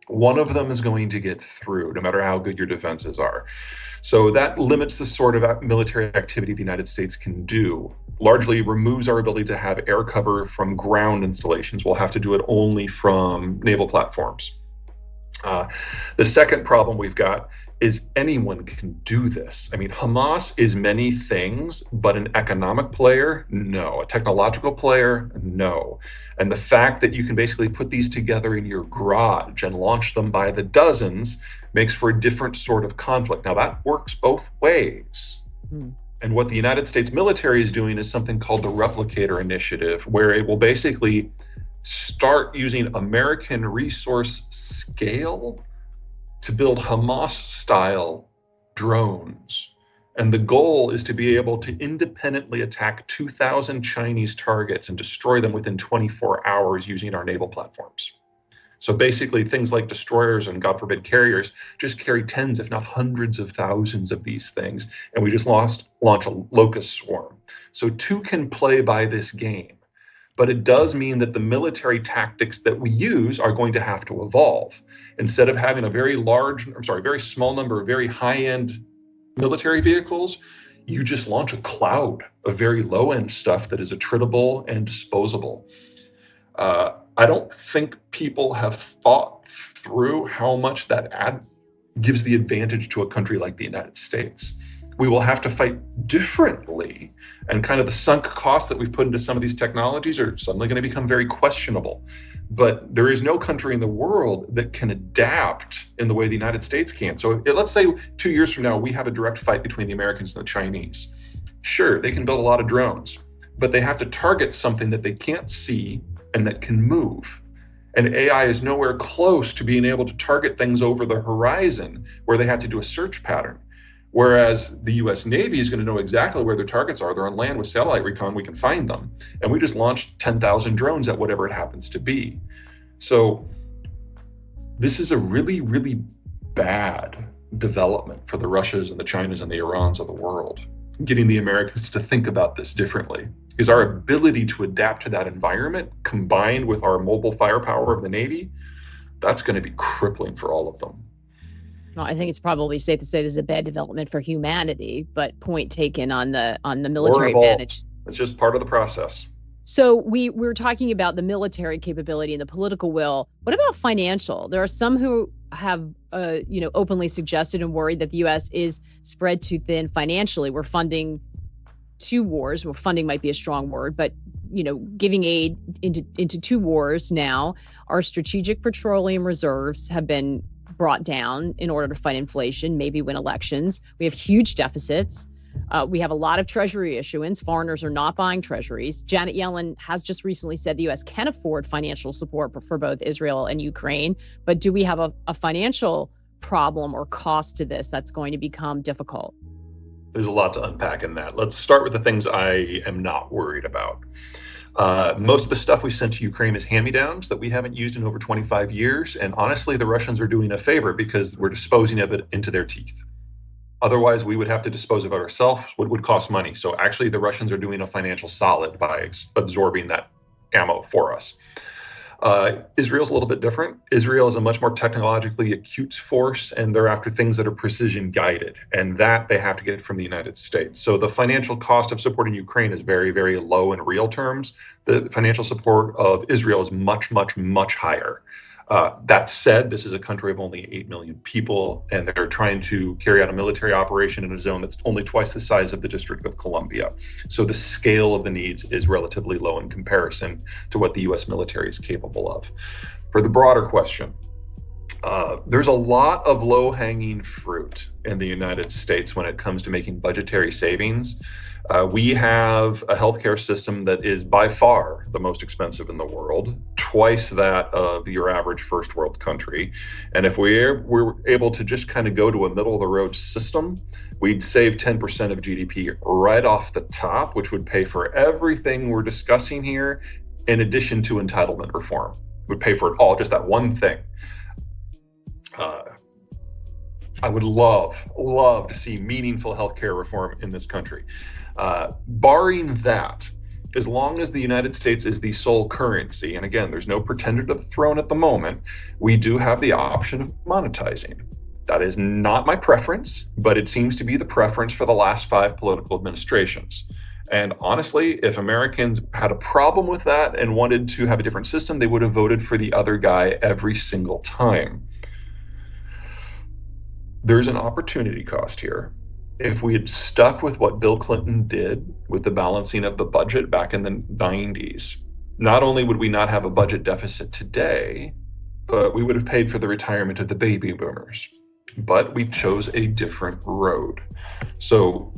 one of them is going to get through, no matter how good your defenses are. So that limits the sort of military activity the United States can do, largely removes our ability to have air cover from ground installations. We'll have to do it only from naval platforms. The second problem we've got is anyone can do this. I mean, Hamas is many things, but an economic player, no. A technological player, no. And the fact that you can basically put these together in your garage and launch them by the dozens makes for a different sort of conflict. Now, that works both ways. And what the United States military is doing is something called the Replicator Initiative, where it will basically start using American resource scale to build Hamas-style drones. And the goal is to be able to independently attack 2,000 Chinese targets and destroy them within 24 hours using our naval platforms. So basically, things like destroyers and, God forbid, carriers just carry tens, if not hundreds of thousands of these things, and we just launch a locust swarm. So two can play by this game, but it does mean that the military tactics that we use are going to have to evolve. Instead of having a very small number of very high-end military vehicles, you just launch a cloud of very low-end stuff that is attritable and disposable. I don't think people have thought through how much that gives the advantage to a country like the United States. We will have to fight differently, and kind of the sunk cost that we've put into some of these technologies are suddenly going to become very questionable. But there is no country in the world that can adapt in the way the United States can. So let's say 2 years from now, we have a direct fight between the Americans and the Chinese. Sure, they can build a lot of drones, but they have to target something that they can't see and that can move. And AI is nowhere close to being able to target things over the horizon where they have to do a search pattern. Whereas the US Navy is going to know exactly where their targets are. They're on land with satellite recon, we can find them. And we just launched 10,000 drones at whatever it happens to be. So this is a really, really bad development for the Russias and the Chinas and the Irans of the world, getting the Americans to think about this differently. Because our ability to adapt to that environment, combined with our mobile firepower of the Navy, that's going to be crippling for all of them. Well, I think it's probably safe to say this is a bad development for humanity, but point taken on the military advantage. It's just part of the process. So we're talking about the military capability and the political will. What about financial? There are some who have openly suggested and worried that the U.S. is spread too thin financially. We're funding two wars. Well, funding might be a strong word, but giving aid into two wars now. Our strategic petroleum reserves have been brought down in order to fight inflation, maybe win elections. We have huge deficits. We have a lot of treasury issuance. Foreigners are not buying treasuries. Janet Yellen has just recently said the U.S. can afford financial support for both Israel and Ukraine. But do we have a financial problem or cost to this that's going to become difficult? There's a lot to unpack in that. Let's start with the things I am not worried about. Most of the stuff we sent to Ukraine is hand-me-downs that we haven't used in over 25 years. And honestly, the Russians are doing a favor because we're disposing of it into their teeth. Otherwise, we would have to dispose of it ourselves, which would cost money. So actually, the Russians are doing a financial solid by absorbing that ammo for us. Israel's a little bit different. Israel is a much more technologically acute force, and they're after things that are precision guided, and that they have to get from the United States. So the financial cost of supporting Ukraine is very, very low in real terms. The financial support of Israel is much, much, much higher. That said, this is a country of only 8 million people, and they're trying to carry out a military operation in a zone that's only twice the size of the District of Columbia. So the scale of the needs is relatively low in comparison to what the U.S. military is capable of. For the broader question, there's a lot of low-hanging fruit in the United States when it comes to making budgetary savings. We have a healthcare system that is by far the most expensive in the world, twice that of your average first world country. And if we're able to just kind of go to a middle of the road system, we'd save 10% of GDP right off the top, which would pay for everything we're discussing here, in addition to entitlement reform. Would pay for it all, just that one thing. I would love to see meaningful healthcare reform in this country. Barring that, as long as the United States is the sole currency, and again, there's no pretender to the throne at the moment, we do have the option of monetizing. That is not my preference, but it seems to be the preference for the last 5 political administrations. And honestly, if Americans had a problem with that and wanted to have a different system, they would have voted for the other guy every single time. There's an opportunity cost here. If we had stuck with what Bill Clinton did with the balancing of the budget back in the 90s, not only would we not have a budget deficit today, but we would have paid for the retirement of the baby boomers. But we chose a different road. So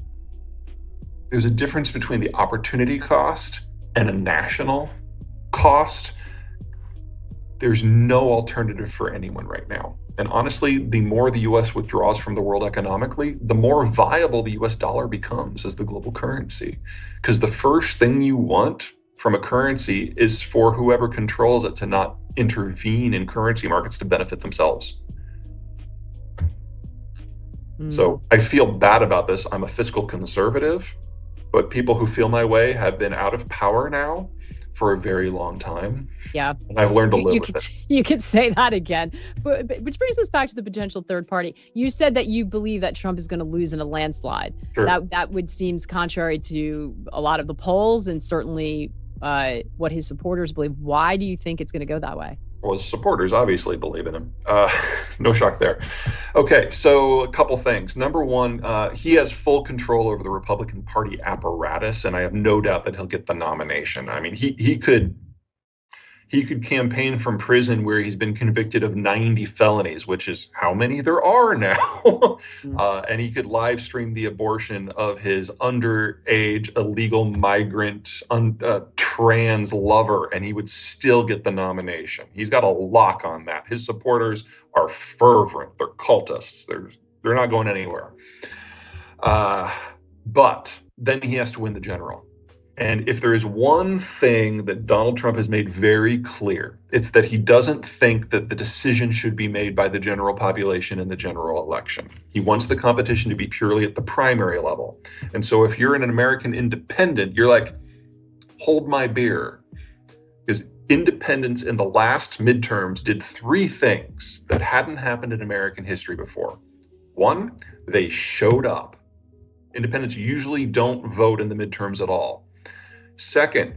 there's a difference between the opportunity cost and a national cost. there's no alternative for anyone right now. And honestly, the more the US withdraws from the world economically, the more viable the US dollar becomes as the global currency. Because the first thing you want from a currency is for whoever controls it to not intervene in currency markets to benefit themselves. So I feel bad about this. I'm a fiscal conservative, but people who feel my way have been out of power now for a very long time. Yeah. And I've learned to live with it. You could say that again. But which brings us back to the potential third party. You said that you believe that Trump is going to lose in a landslide. Sure. That would seems contrary to a lot of the polls and certainly what his supporters believe. Why do you think it's going to go that way? Well, his supporters obviously believe in him. No shock there. Okay, so a couple things. Number one, he has full control over the Republican Party apparatus, and I have no doubt that he'll get the nomination. I mean, he could campaign from prison where he's been convicted of 90 felonies, which is how many there are now. And he could live stream the abortion of his underage illegal migrant trans lover, and he would still get the nomination. He's got a lock on that. His supporters are fervent. They're cultists. They're not going anywhere. But then he has to win the general. And if there is one thing that Donald Trump has made very clear, it's that he doesn't think that the decision should be made by the general population in the general election. He wants the competition to be purely at the primary level. And so if you're an American independent, you're like, hold my beer. Because independents in the last midterms did three things that hadn't happened in American history before. One, they showed up. Independents usually don't vote in the midterms at all. Second,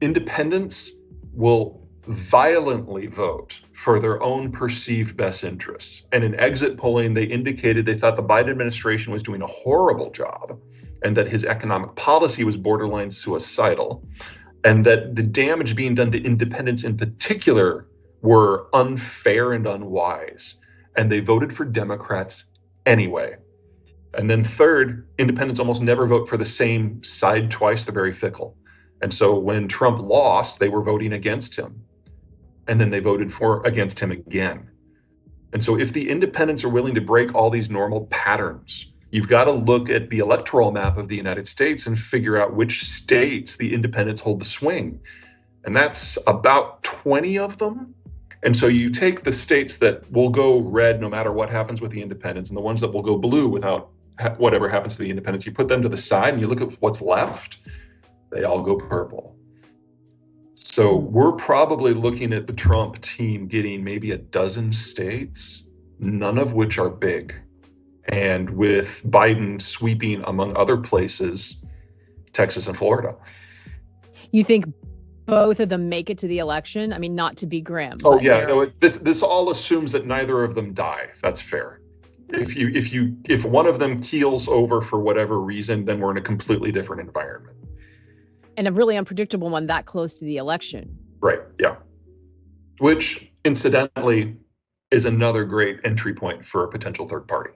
independents will violently vote for their own perceived best interests. And in exit polling, they indicated they thought the Biden administration was doing a horrible job and that his economic policy was borderline suicidal, and that the damage being done to independents in particular were unfair and unwise. And they voted for Democrats anyway. And then third, independents almost never vote for the same side twice. They're very fickle. And so when Trump lost, they were voting against him. And then they voted against him again. And so if the independents are willing to break all these normal patterns, you've got to look at the electoral map of the United States and figure out which states the independents hold the swing. And that's about 20 of them. And so you take the states that will go red no matter what happens with the independents, and the ones that will go blue without whatever happens to the independents, you put them to the side and you look at what's left, they all go purple. So we're probably looking at the Trump team getting maybe a dozen states, none of which are big. And with Biden sweeping, among other places, Texas and Florida. You think both of them make it to the election? I mean, not to be grim. Oh yeah, no. This all assumes that neither of them die. That's fair. If one of them keels over for whatever reason, then we're in a completely different environment. And a really unpredictable one that close to the election. Right. Yeah. Which, incidentally, is another great entry point for a potential third party.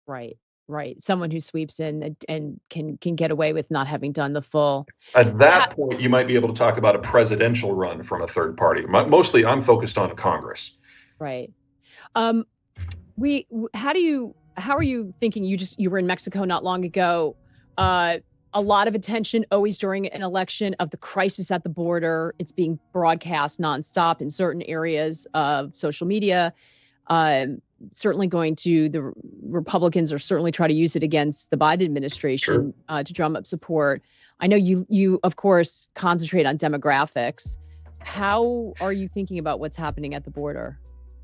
Right. Right. Someone who sweeps in and can get away with not having done the full. At that point, you might be able to talk about a presidential run from a third party. Mostly, I'm focused on Congress. Right. How are you thinking? You were in Mexico not long ago. A lot of attention always during an election of the crisis at the border. It's being broadcast nonstop in certain areas of social media. Certainly going to the Republicans or certainly try to use it against the Biden administration. Sure. To drum up support. I know you of course concentrate on demographics. How are you thinking about what's happening at the border?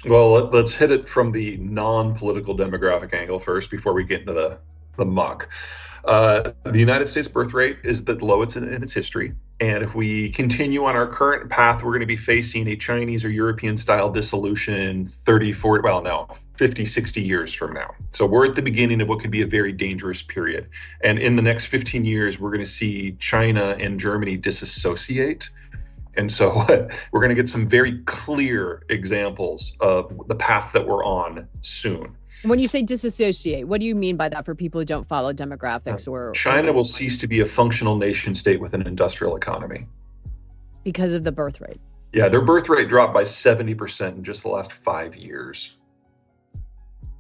Well, let's hit it from the non-political demographic angle first before we get into the muck. The United States birth rate is the lowest in its history. And if we continue on our current path, we're going to be facing a Chinese or European style dissolution 50, 60 years from now. So we're at the beginning of what could be a very dangerous period. And in the next 15 years, we're going to see China and Germany disassociate. And so we're going to get some very clear examples of the path that we're on soon. When you say disassociate, what do you mean by that for people who don't follow demographics? China will cease to be a functional nation state with an industrial economy. Because of the birth rate? Yeah, their birth rate dropped by 70% in just the last 5 years.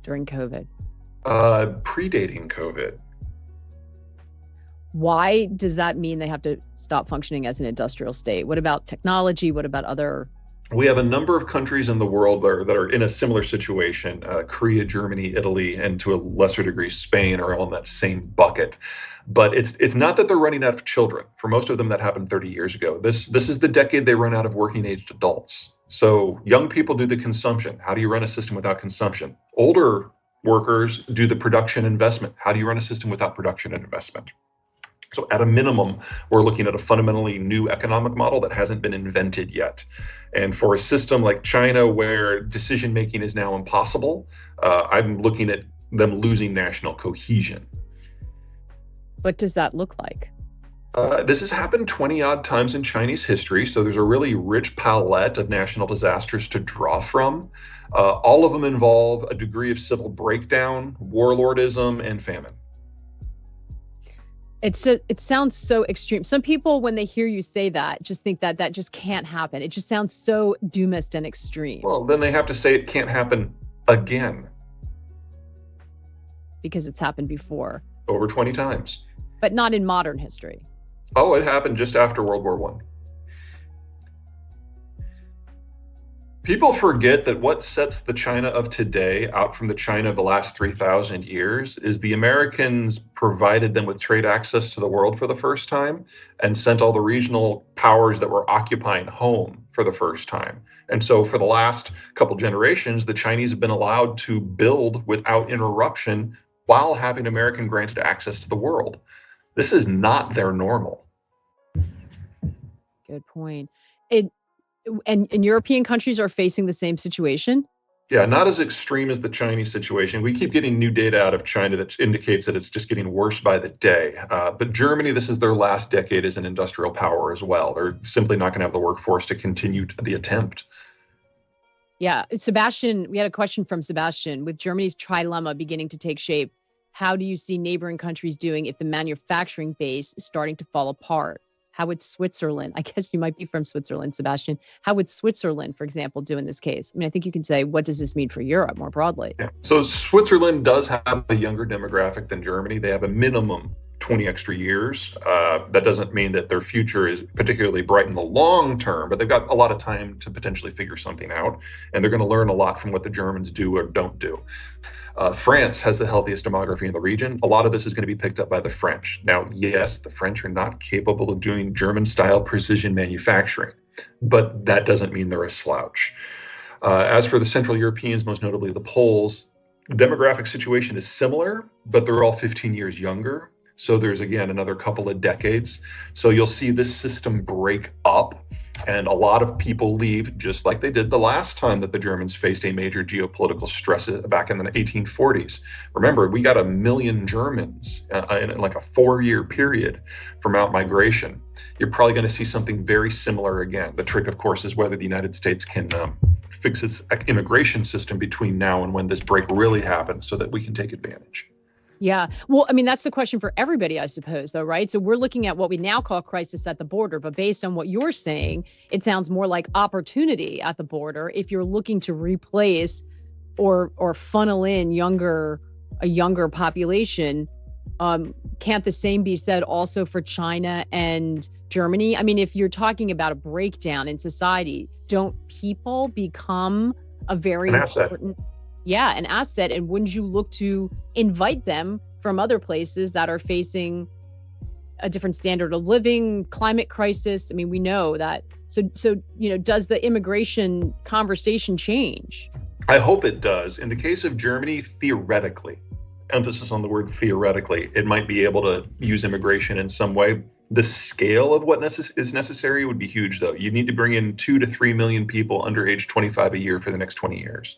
During COVID. Predating COVID. Why does that mean they have to stop functioning as an industrial state? What about technology? What about other? We have a number of countries in the world that are in a similar situation. Korea, Germany, Italy, and to a lesser degree, Spain are all in that same bucket. But it's not that they're running out of children. For most of them, that happened 30 years ago. This is the decade they run out of working aged adults. So young people do the consumption. How do you run a system without consumption? Older workers do the production investment. How do you run a system without production and investment? So at a minimum, we're looking at a fundamentally new economic model that hasn't been invented yet. And for a system like China, where decision making is now impossible, I'm looking at them losing national cohesion. What does that look like? This has happened 20 odd times in Chinese history, so there's a really rich palette of national disasters to draw from. All of them involve a degree of civil breakdown, warlordism, and famine. It sounds so extreme. Some people, when they hear you say that, just think that just can't happen. It just sounds so doomist and extreme. Well, then they have to say it can't happen again. Because it's happened before. Over 20 times. But not in modern history. Oh, it happened just after World War I. People forget that what sets the China of today out from the China of the last 3,000 years is the Americans provided them with trade access to the world for the first time and sent all the regional powers that were occupying home for the first time. And so for the last couple generations, the Chinese have been allowed to build without interruption while having American granted access to the world. This is not their normal. Good point. And European countries are facing the same situation? Yeah, not as extreme as the Chinese situation. We keep getting new data out of China that indicates that it's just getting worse by the day. But Germany, this is their last decade as an industrial power as well. They're simply not going to have the workforce to continue the attempt. Yeah, Sebastian, we had a question from Sebastian. With Germany's trilemma beginning to take shape, how do you see neighboring countries doing if the manufacturing base is starting to fall apart? How would Switzerland, I guess you might be from Switzerland, Sebastian, how would Switzerland, for example, do in this case? I mean, I think you can say, what does this mean for Europe more broadly? Yeah. So Switzerland does have a younger demographic than Germany. They have a minimum 20 extra years. That doesn't mean that their future is particularly bright in the long term, but they've got a lot of time to potentially figure something out. And they're going to learn a lot from what the Germans do or don't do. France has the healthiest demography in the region. A lot of this is going to be picked up by the French. Now, yes, the French are not capable of doing German-style precision manufacturing, but that doesn't mean they're a slouch. As for the Central Europeans, most notably the Poles, the demographic situation is similar, but they're all 15 years younger. So there's, again, another couple of decades. So you'll see this system break up. And a lot of people leave, just like they did the last time that the Germans faced a major geopolitical stress back in the 1840s. Remember, we got 1 million Germans in like a 4-year period from out-migration. You're probably going to see something very similar again. The trick, of course, is whether the United States can fix its immigration system between now and when this break really happens so that we can take advantage. Yeah. Well, I mean, that's the question for everybody, I suppose, though, right? So we're looking at what we now call crisis at the border. But based on what you're saying, it sounds more like opportunity at the border if you're looking to replace or funnel in a younger population. Can't the same be said also for China and Germany? I mean, if you're talking about a breakdown in society, don't people become a very important... Yeah, an asset. And wouldn't you look to invite them from other places that are facing a different standard of living, climate crisis? I mean, we know that. So does the immigration conversation change? I hope it does. In the case of Germany, theoretically, emphasis on the word theoretically, it might be able to use immigration in some way. The scale of what is necessary would be huge, though. You need to bring in 2 to 3 million people under age 25 a year for the next 20 years.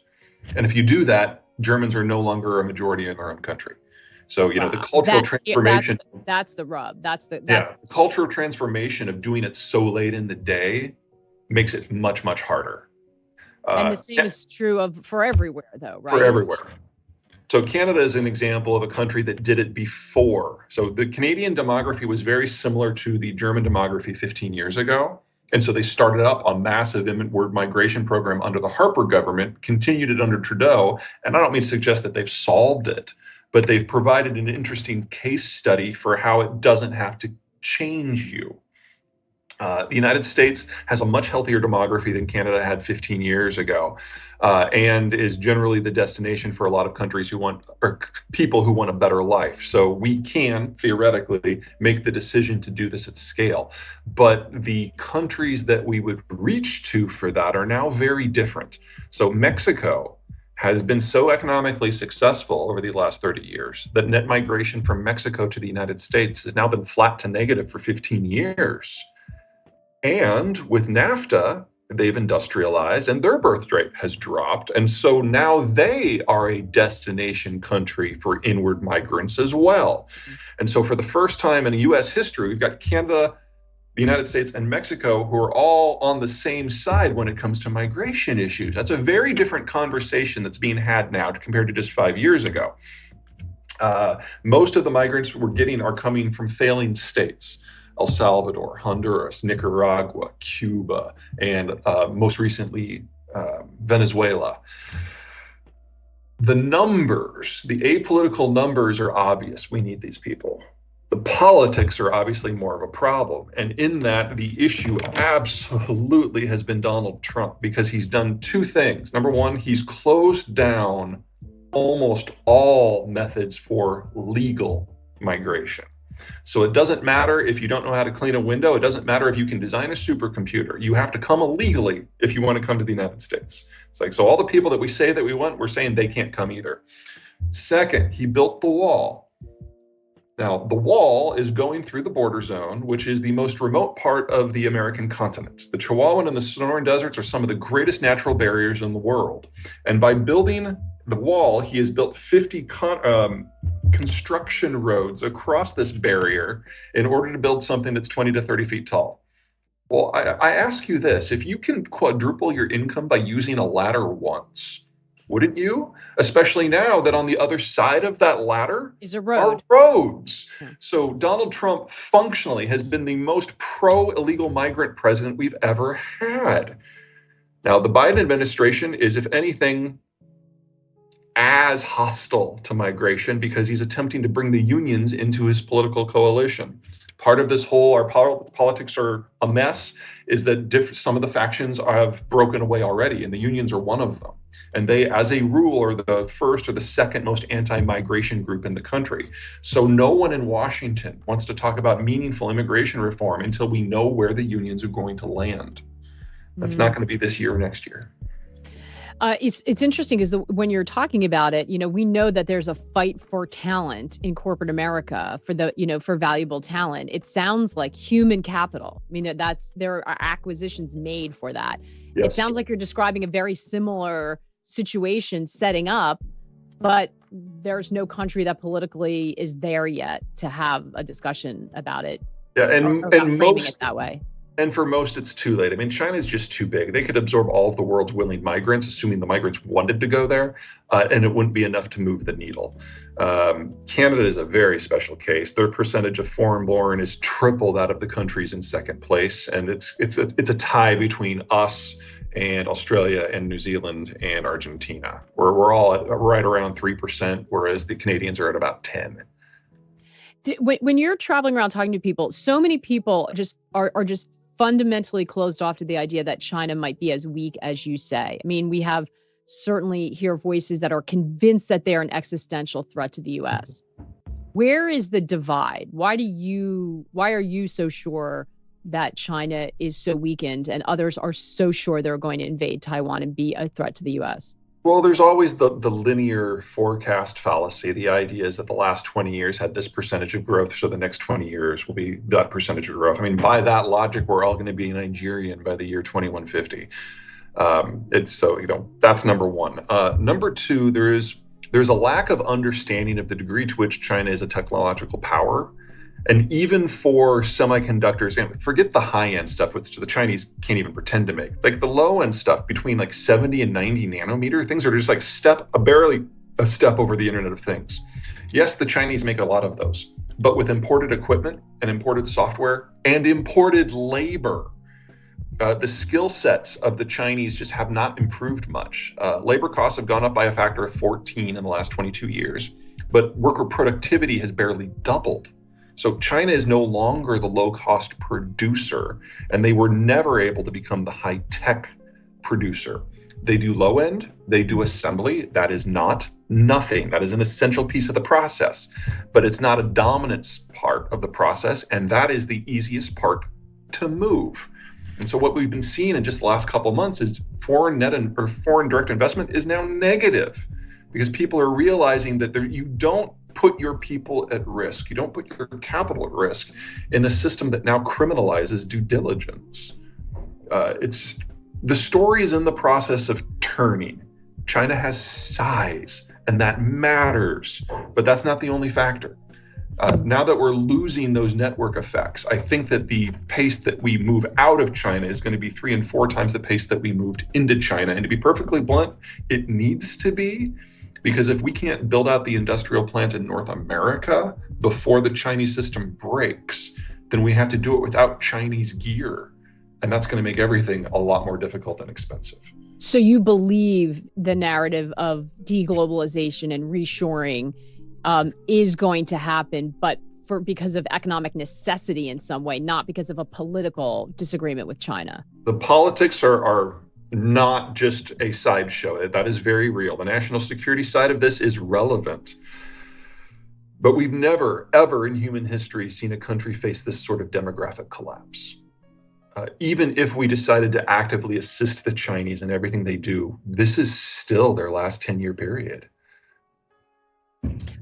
And if you do that, Germans are no longer a majority in their own country. So, the cultural transformation. That's the rub. The cultural transformation of doing it so late in the day makes it much, much harder. And the same is true for everywhere, though, right? For everywhere. So Canada is an example of a country that did it before. So the Canadian demography was very similar to the German demography 15 years ago. And so they started up a massive inward migration program under the Harper government, continued it under Trudeau. And I don't mean to suggest that they've solved it, but they've provided an interesting case study for how it doesn't have to change you. The United States has a much healthier demography than Canada had 15 years ago, and is generally the destination for a lot of countries who want, or people who want a better life. So we can theoretically make the decision to do this at scale. But the countries that we would reach to for that are now very different. So Mexico has been so economically successful over the last 30 years that net migration from Mexico to the United States has now been flat to negative for 15 years. And with NAFTA, they've industrialized and their birth rate has dropped. And so now they are a destination country for inward migrants as well. And so for the first time in US history, we've got Canada, the United States, and Mexico who are all on the same side when it comes to migration issues. That's a very different conversation that's being had now compared to just 5 years ago. Most of the migrants we're getting are coming from failing states. El Salvador, Honduras, Nicaragua, Cuba, and most recently, Venezuela. The numbers, the apolitical numbers are obvious. We need these people. The politics are obviously more of a problem. And in that, the issue absolutely has been Donald Trump, because he's done two things. Number one, he's closed down almost all methods for legal migration. So it doesn't matter if you don't know how to clean a window. It doesn't matter if you can design a supercomputer. You have to come illegally if you want to come to the United States. It's like, so all the people that we say that we want, we're saying they can't come either. Second, he built the wall. Now, the wall is going through the border zone, which is the most remote part of the American continent. The Chihuahuan and the Sonoran deserts are some of the greatest natural barriers in the world. And by building the wall, he has built 50 construction roads across this barrier in order to build something that's 20 to 30 feet tall. Well, I ask you this, if you can quadruple your income by using a ladder once, wouldn't you? Especially now that on the other side of that ladder is a road. Are roads. Yeah. So Donald Trump functionally has been the most pro-illegal migrant president we've ever had. Now, the Biden administration is, if anything, as hostile to migration because he's attempting to bring the unions into his political coalition. Part of this whole, our politics are a mess, is that some of the factions have broken away already, and the unions are one of them. And they, as a rule, are the first or the second most anti-migration group in the country. So no one in Washington wants to talk about meaningful immigration reform until we know where the unions are going to land. That's not going to be this year or next year. It's interesting because when you're talking about it, we know that there's a fight for talent in corporate America for valuable talent. It sounds like human capital. I mean, there are acquisitions made for that. Yes. It sounds like you're describing a very similar situation setting up, but there's no country that politically is there yet to have a discussion about it. Yeah, and framing it that way. And for most, it's too late. I mean, China's just too big. They could absorb all of the world's willing migrants, assuming the migrants wanted to go there, and it wouldn't be enough to move the needle. Canada is a very special case. Their percentage of foreign-born is triple that of the countries in second place, and it's a tie between us and Australia and New Zealand and Argentina, where we're all at right around 3%, whereas the Canadians are at about 10%. When you're traveling around talking to people, so many people are just fundamentally closed off to the idea that China might be as weak as you say. I mean, we have certainly hear voices that are convinced that they're an existential threat to the U.S. Where is the divide? Why are you so sure that China is so weakened and others are so sure they're going to invade Taiwan and be a threat to the U.S.? Well, there's always the linear forecast fallacy. The idea is that the last 20 years had this percentage of growth, so the next 20 years will be that percentage of growth. I mean, by that logic, we're all going to be Nigerian by the year 2150. That's number one. Number two, there's a lack of understanding of the degree to which China is a technological power. And even for semiconductors, and forget the high-end stuff, which the Chinese can't even pretend to make. Like the low-end stuff between like 70 and 90 nanometer, things are just like barely a step over the Internet of Things. Yes, the Chinese make a lot of those, but with imported equipment and imported software and imported labor, The skill sets of the Chinese just have not improved much. Labor costs have gone up by a factor of 14 in the last 22 years, but worker productivity has barely doubled. So China is no longer the low-cost producer, and they were never able to become the high-tech producer. They do low-end, they do assembly. That is not nothing. That is an essential piece of the process, but it's not a dominant part of the process, and that is the easiest part to move. And so what we've been seeing in just the last couple of months is foreign direct investment is now negative, because people are realizing that you don't put your people at risk. You don't put your capital at risk in a system that now criminalizes due diligence. The story is in the process of turning. China has size, and that matters, but that's not the only factor. Now that we're losing those network effects, I think that the pace that we move out of China is going to be 3 and 4 times the pace that we moved into China. And to be perfectly blunt, it needs to be, because if we can't build out the industrial plant in North America before the Chinese system breaks, then we have to do it without Chinese gear. And that's going to make everything a lot more difficult and expensive. So you believe the narrative of deglobalization and reshoring is going to happen, but because of economic necessity in some way, not because of a political disagreement with China. The politics are not just a sideshow. That is very real. The national security side of this is relevant. But we've never, ever in human history seen a country face this sort of demographic collapse. Even if we decided to actively assist the Chinese in everything they do, this is still their last 10-year period.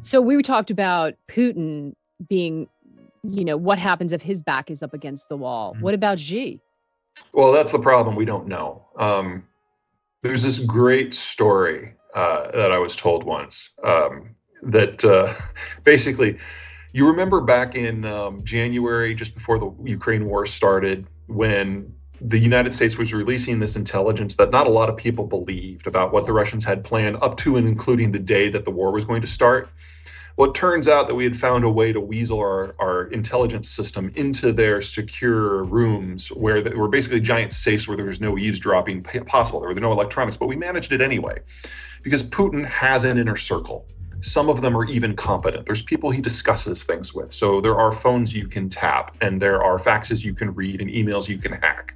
So we talked about Putin being, what happens if his back is up against the wall? What about Xi? Well, that's the problem. We don't know. There's this great story that I was told once that basically, you remember back in January, just before the Ukraine war started, when the United States was releasing this intelligence that not a lot of people believed about what the Russians had planned up to and including the day that the war was going to start. Well, it turns out that we had found a way to weasel our intelligence system into their secure rooms, where there were basically giant safes where there was no eavesdropping possible. There were no electronics, but we managed it anyway, because Putin has an inner circle. Some of them are even competent. There's people he discusses things with. So there are phones you can tap, and there are faxes you can read, and emails you can hack.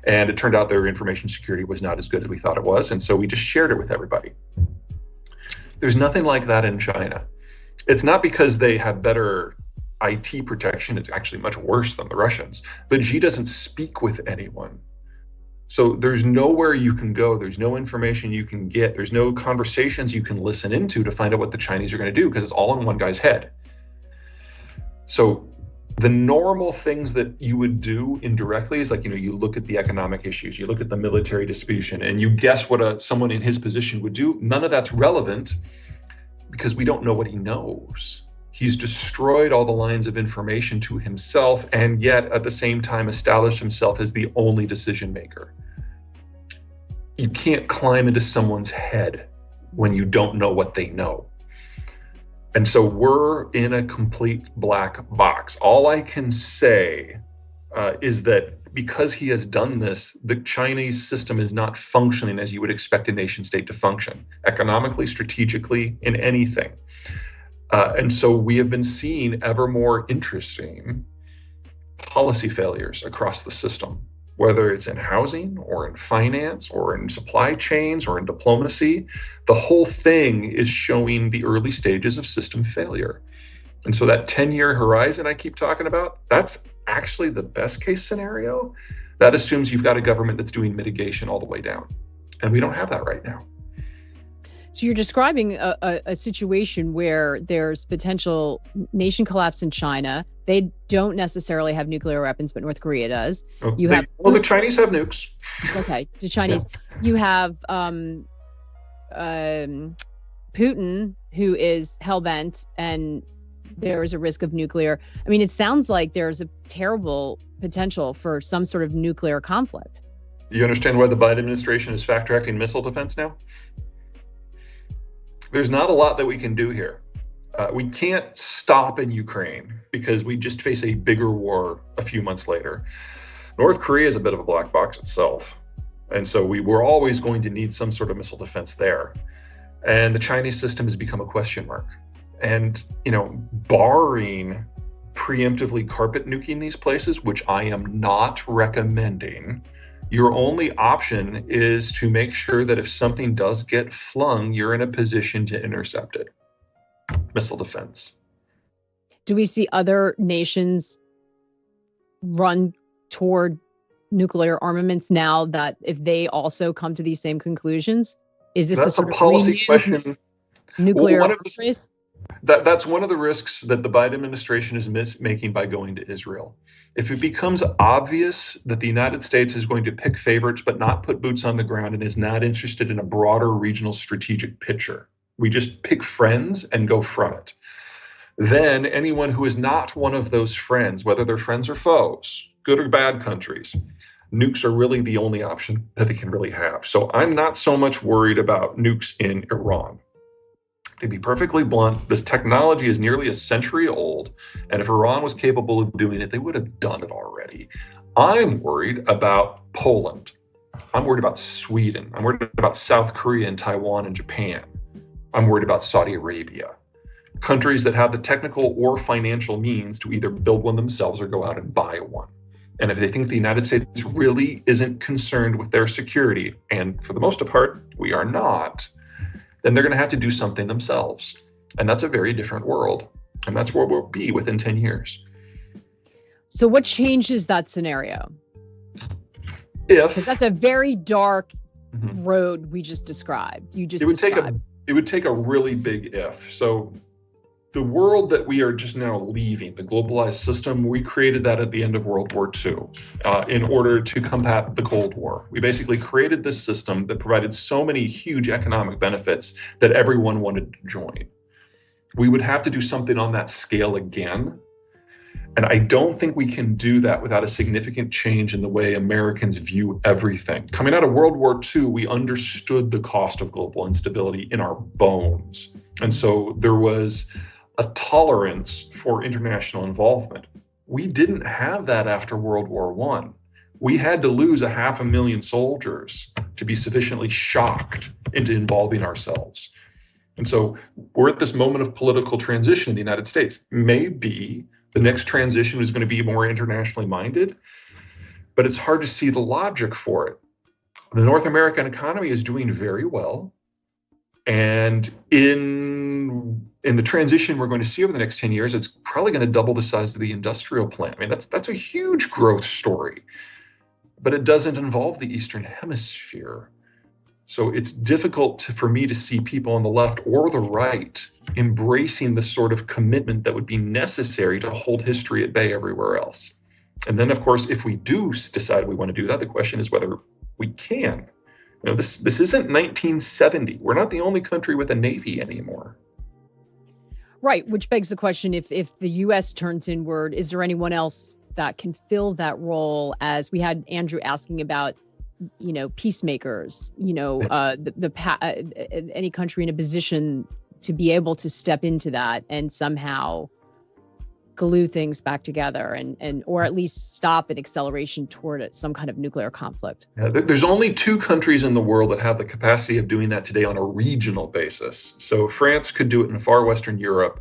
And it turned out their information security was not as good as we thought it was. And so we just shared it with everybody. There's nothing like that in China. It's not because they have better IT protection. It's actually much worse than the Russians. But Xi doesn't speak with anyone. So there's nowhere you can go. There's no information you can get. There's no conversations you can listen into to find out what the Chinese are going to do, because it's all in one guy's head. So the normal things that you would do indirectly is like, you look at the economic issues, you look at the military disputation, and you guess what someone in his position would do. None of that's relevant because we don't know what he knows. He's destroyed all the lines of information to himself, and yet at the same time established himself as the only decision maker. You can't climb into someone's head when you don't know what they know. And so we're in a complete black box. All I can say is that because he has done this, the Chinese system is not functioning as you would expect a nation state to function, economically, strategically, in anything. And so we have been seeing ever more interesting policy failures across the system, whether it's in housing or in finance or in supply chains or in diplomacy. The whole thing is showing the early stages of system failure. And so that 10-year horizon I keep talking about, that's actually the best case scenario. That assumes you've got a government that's doing mitigation all the way down. And we don't have that right now. So you're describing a situation where there's potential nation collapse in China. They don't necessarily have nuclear weapons, but North Korea does. The Chinese have nukes. Okay, the Chinese. Yeah. You have Putin, who is hell-bent, and there is a risk of nuclear. I mean, it sounds like there's a terrible potential for some sort of nuclear conflict. You understand why the Biden administration is fast-tracking missile defense now? There's not a lot that we can do here. We can't stop in Ukraine because we just face a bigger war a few months later. North Korea is a bit of a black box itself. And so we're always going to need some sort of missile defense there. And the Chinese system has become a question mark. And, barring preemptively carpet nuking these places, which I am not recommending, your only option is to make sure that if something does get flung, you're in a position to intercept it. Missile defense. Do we see other nations run toward nuclear armaments now that if they also come to these same conclusions? Is this That's a policy question. Nuclear arms race? That's one of the risks that the Biden administration is making by going to Israel. If it becomes obvious that the United States is going to pick favorites but not put boots on the ground and is not interested in a broader regional strategic picture, we just pick friends and go from it, then anyone who is not one of those friends, whether they're friends or foes, good or bad countries, nukes are really the only option that they can really have. So I'm not so much worried about nukes in Iran. To be perfectly blunt, this technology is nearly a century old, and if Iran was capable of doing it, they would have done it already. I'm worried about Poland. I'm worried about Sweden. I'm worried about South Korea and Taiwan and Japan. I'm worried about Saudi Arabia. Countries that have the technical or financial means to either build one themselves or go out and buy one. And if they think the United States really isn't concerned with their security, and for the most part, we are not, then they're going to have to do something themselves. And that's a very different world. And that's where we'll be within 10 years. So what changes that scenario? Because that's a very dark road we just described. It would take a really big if. So the world that we are just now leaving, the globalized system, we created that at the end of World War II in order to combat the Cold War. We basically created this system that provided so many huge economic benefits that everyone wanted to join. We would have to do something on that scale again. And I don't think we can do that without a significant change in the way Americans view everything. Coming out of World War II, we understood the cost of global instability in our bones. And so there was a tolerance for international involvement. We didn't have that after World War I. We had to lose 500,000 soldiers to be sufficiently shocked into involving ourselves. And so we're at this moment of political transition in the United States. Maybe the next transition is going to be more internationally minded, but it's hard to see the logic for it. The North American economy is doing very well. And in the transition we're going to see over the next 10 years, it's probably going to double the size of the industrial plant. I mean, that's a huge growth story, but it doesn't involve the Eastern Hemisphere. So it's difficult for me to see people on the left or the right embracing the sort of commitment that would be necessary to hold history at bay everywhere else. And then, of course, if we do decide we want to do that, the question is whether we can. This isn't 1970. We're not the only country with a navy anymore. Right, which begs the question, if the U.S. turns inward, is there anyone else that can fill that role? As we had Andrew asking about, peacemakers, any country in a position to be able to step into that and somehow glue things back together and or at least stop an acceleration toward it, some kind of nuclear conflict. Yeah, there's only 2 countries in the world that have the capacity of doing that today on a regional basis. So France could do it in far Western Europe.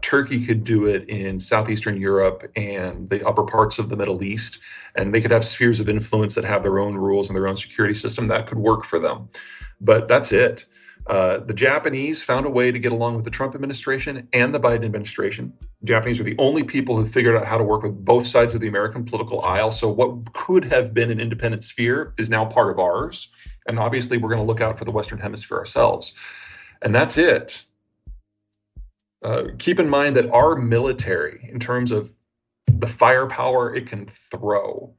Turkey could do it in Southeastern Europe and the upper parts of the Middle East. And they could have spheres of influence that have their own rules and their own security system that could work for them. But that's it. The Japanese found a way to get along with the Trump administration and the Biden administration. The Japanese are the only people who figured out how to work with both sides of the American political aisle. So what could have been an independent sphere is now part of ours. And obviously, we're going to look out for the Western Hemisphere ourselves. And that's it. Keep in mind that our military, in terms of the firepower it can throw,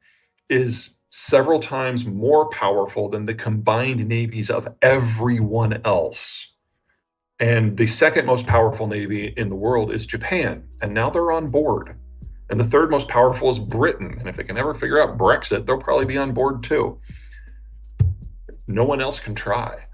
is several times more powerful than the combined navies of everyone else. And the second most powerful navy in the world is Japan, and now they're on board. And the third most powerful is Britain, and if they can ever figure out Brexit, they'll probably be on board too. No one else can try.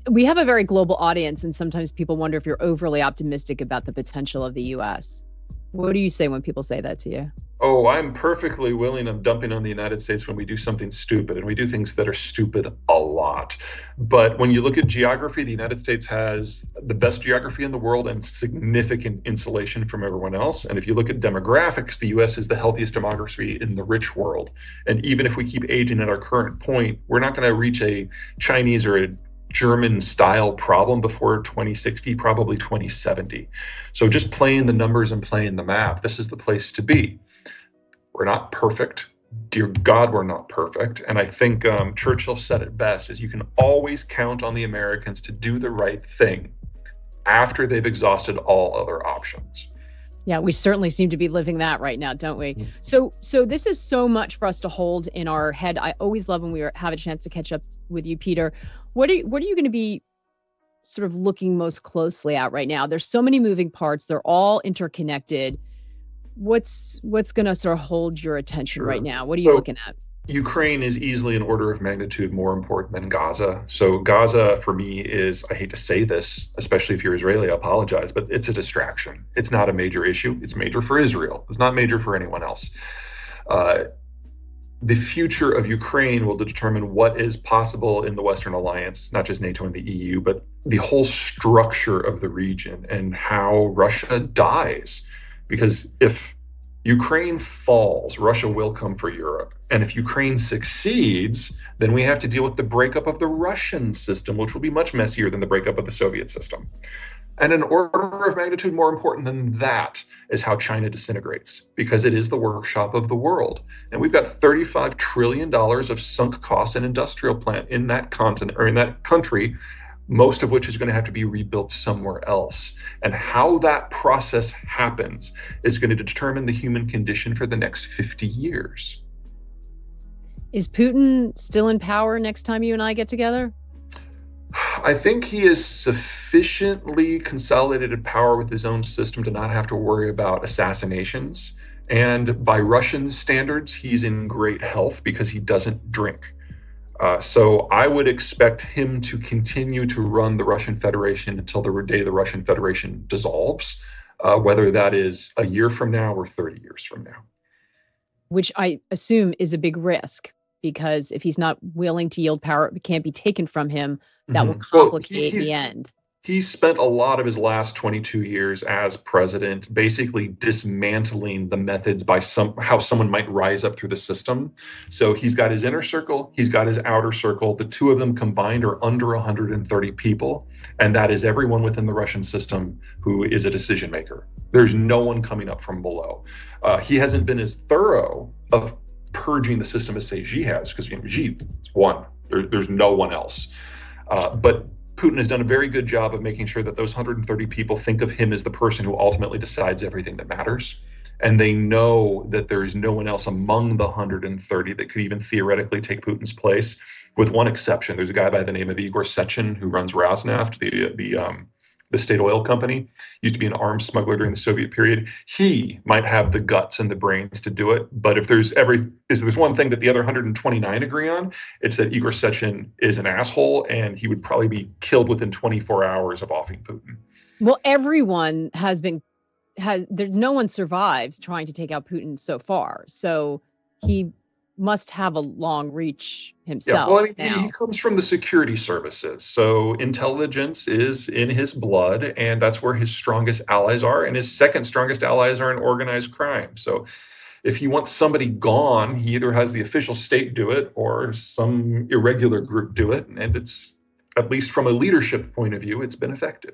We have a very global audience, and sometimes people wonder if you're overly optimistic about the potential of the U.S. What do you say when people say that to you? Oh, I'm perfectly willing of dumping on the United States when we do something stupid, and we do things that are stupid a lot. But when you look at geography, the United States has the best geography in the world and significant insulation from everyone else. And if you look at demographics, the US is the healthiest demography in the rich world. And even if we keep aging at our current point, we're not going to reach a Chinese or a German style problem before 2060, probably 2070. So just playing the numbers and playing the map, this is the place to be. We're not perfect. Dear God, we're not perfect. And I think Churchill said it best, is you can always count on the Americans to do the right thing after they've exhausted all other options. Yeah, we certainly seem to be living that right now, don't we? Mm-hmm. So this is so much for us to hold in our head. I always love when we have a chance to catch up with you, Peter. What are you going to be sort of looking most closely at right now? There's so many moving parts. They're all interconnected. What's going to sort of hold your attention right now? What are you looking at? Ukraine is easily an order of magnitude more important than Gaza. So Gaza, for me, is, I hate to say this, especially if you're Israeli, I apologize, but it's a distraction. It's not a major issue. It's major for Israel. It's not major for anyone else. The future of Ukraine will determine what is possible in the Western Alliance, not just NATO and the EU, but the whole structure of the region and how Russia dies. Because if Ukraine falls, Russia will come for Europe. And if Ukraine succeeds, then we have to deal with the breakup of the Russian system, which will be much messier than the breakup of the Soviet system. And an order of magnitude more important than that is how China disintegrates, because it is the workshop of the world. And we've got $35 trillion of sunk costs and industrial plant in that continent, or in that country, most of which is going to have to be rebuilt somewhere else. And how that process happens is going to determine the human condition for the next 50 years. Is Putin still in power next time you and I get together? I think he is sufficiently consolidated in power with his own system to not have to worry about assassinations. And by Russian standards, he's in great health because he doesn't drink. So I would expect him to continue to run the Russian Federation until the day the Russian Federation dissolves, whether that is a year from now or 30 years from now. Which I assume is a big risk, because if he's not willing to yield power, it can't be taken from him. That will complicate the end. He spent a lot of his last 22 years as president basically dismantling the methods by how someone might rise up through the system. So he's got his inner circle, he's got his outer circle. The two of them combined are under 130 people. And that is everyone within the Russian system who is a decision maker. There's no one coming up from below. He hasn't been as thorough of purging the system as, say, Xi has, because Xi is one. There's no one else. But Putin has done a very good job of making sure that those 130 people think of him as the person who ultimately decides everything that matters. And they know that there is no one else among the 130 that could even theoretically take Putin's place, with one exception. There's a guy by the name of Igor Sechin who runs Rosneft, the state oil company, used to be an arms smuggler during the Soviet period. He might have the guts and the brains to do it. But if there's one thing that the other 129 agree on, it's that Igor Sechin is an asshole, and he would probably be killed within 24 hours of offing Putin. Well, everyone there's no one survives trying to take out Putin so far. So he must have a long reach himself. Yeah, well, I mean, he comes from the security services. So intelligence is in his blood, and that's where his strongest allies are. And his second strongest allies are in organized crime. So if he wants somebody gone, he either has the official state do it or some irregular group do it. And it's, at least from a leadership point of view, it's been effective.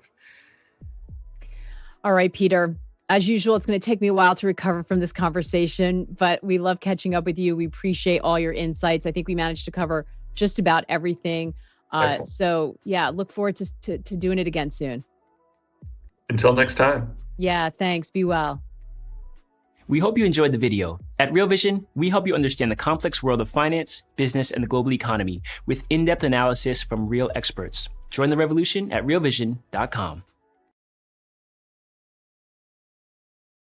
All right, Peter. As usual, it's going to take me a while to recover from this conversation, but we love catching up with you. We appreciate all your insights. I think we managed to cover just about everything. So yeah, look forward to doing it again soon. Until next time. Yeah, thanks. Be well. We hope you enjoyed the video. At Real Vision, we help you understand the complex world of finance, business, and the global economy with in-depth analysis from real experts. Join the revolution at realvision.com.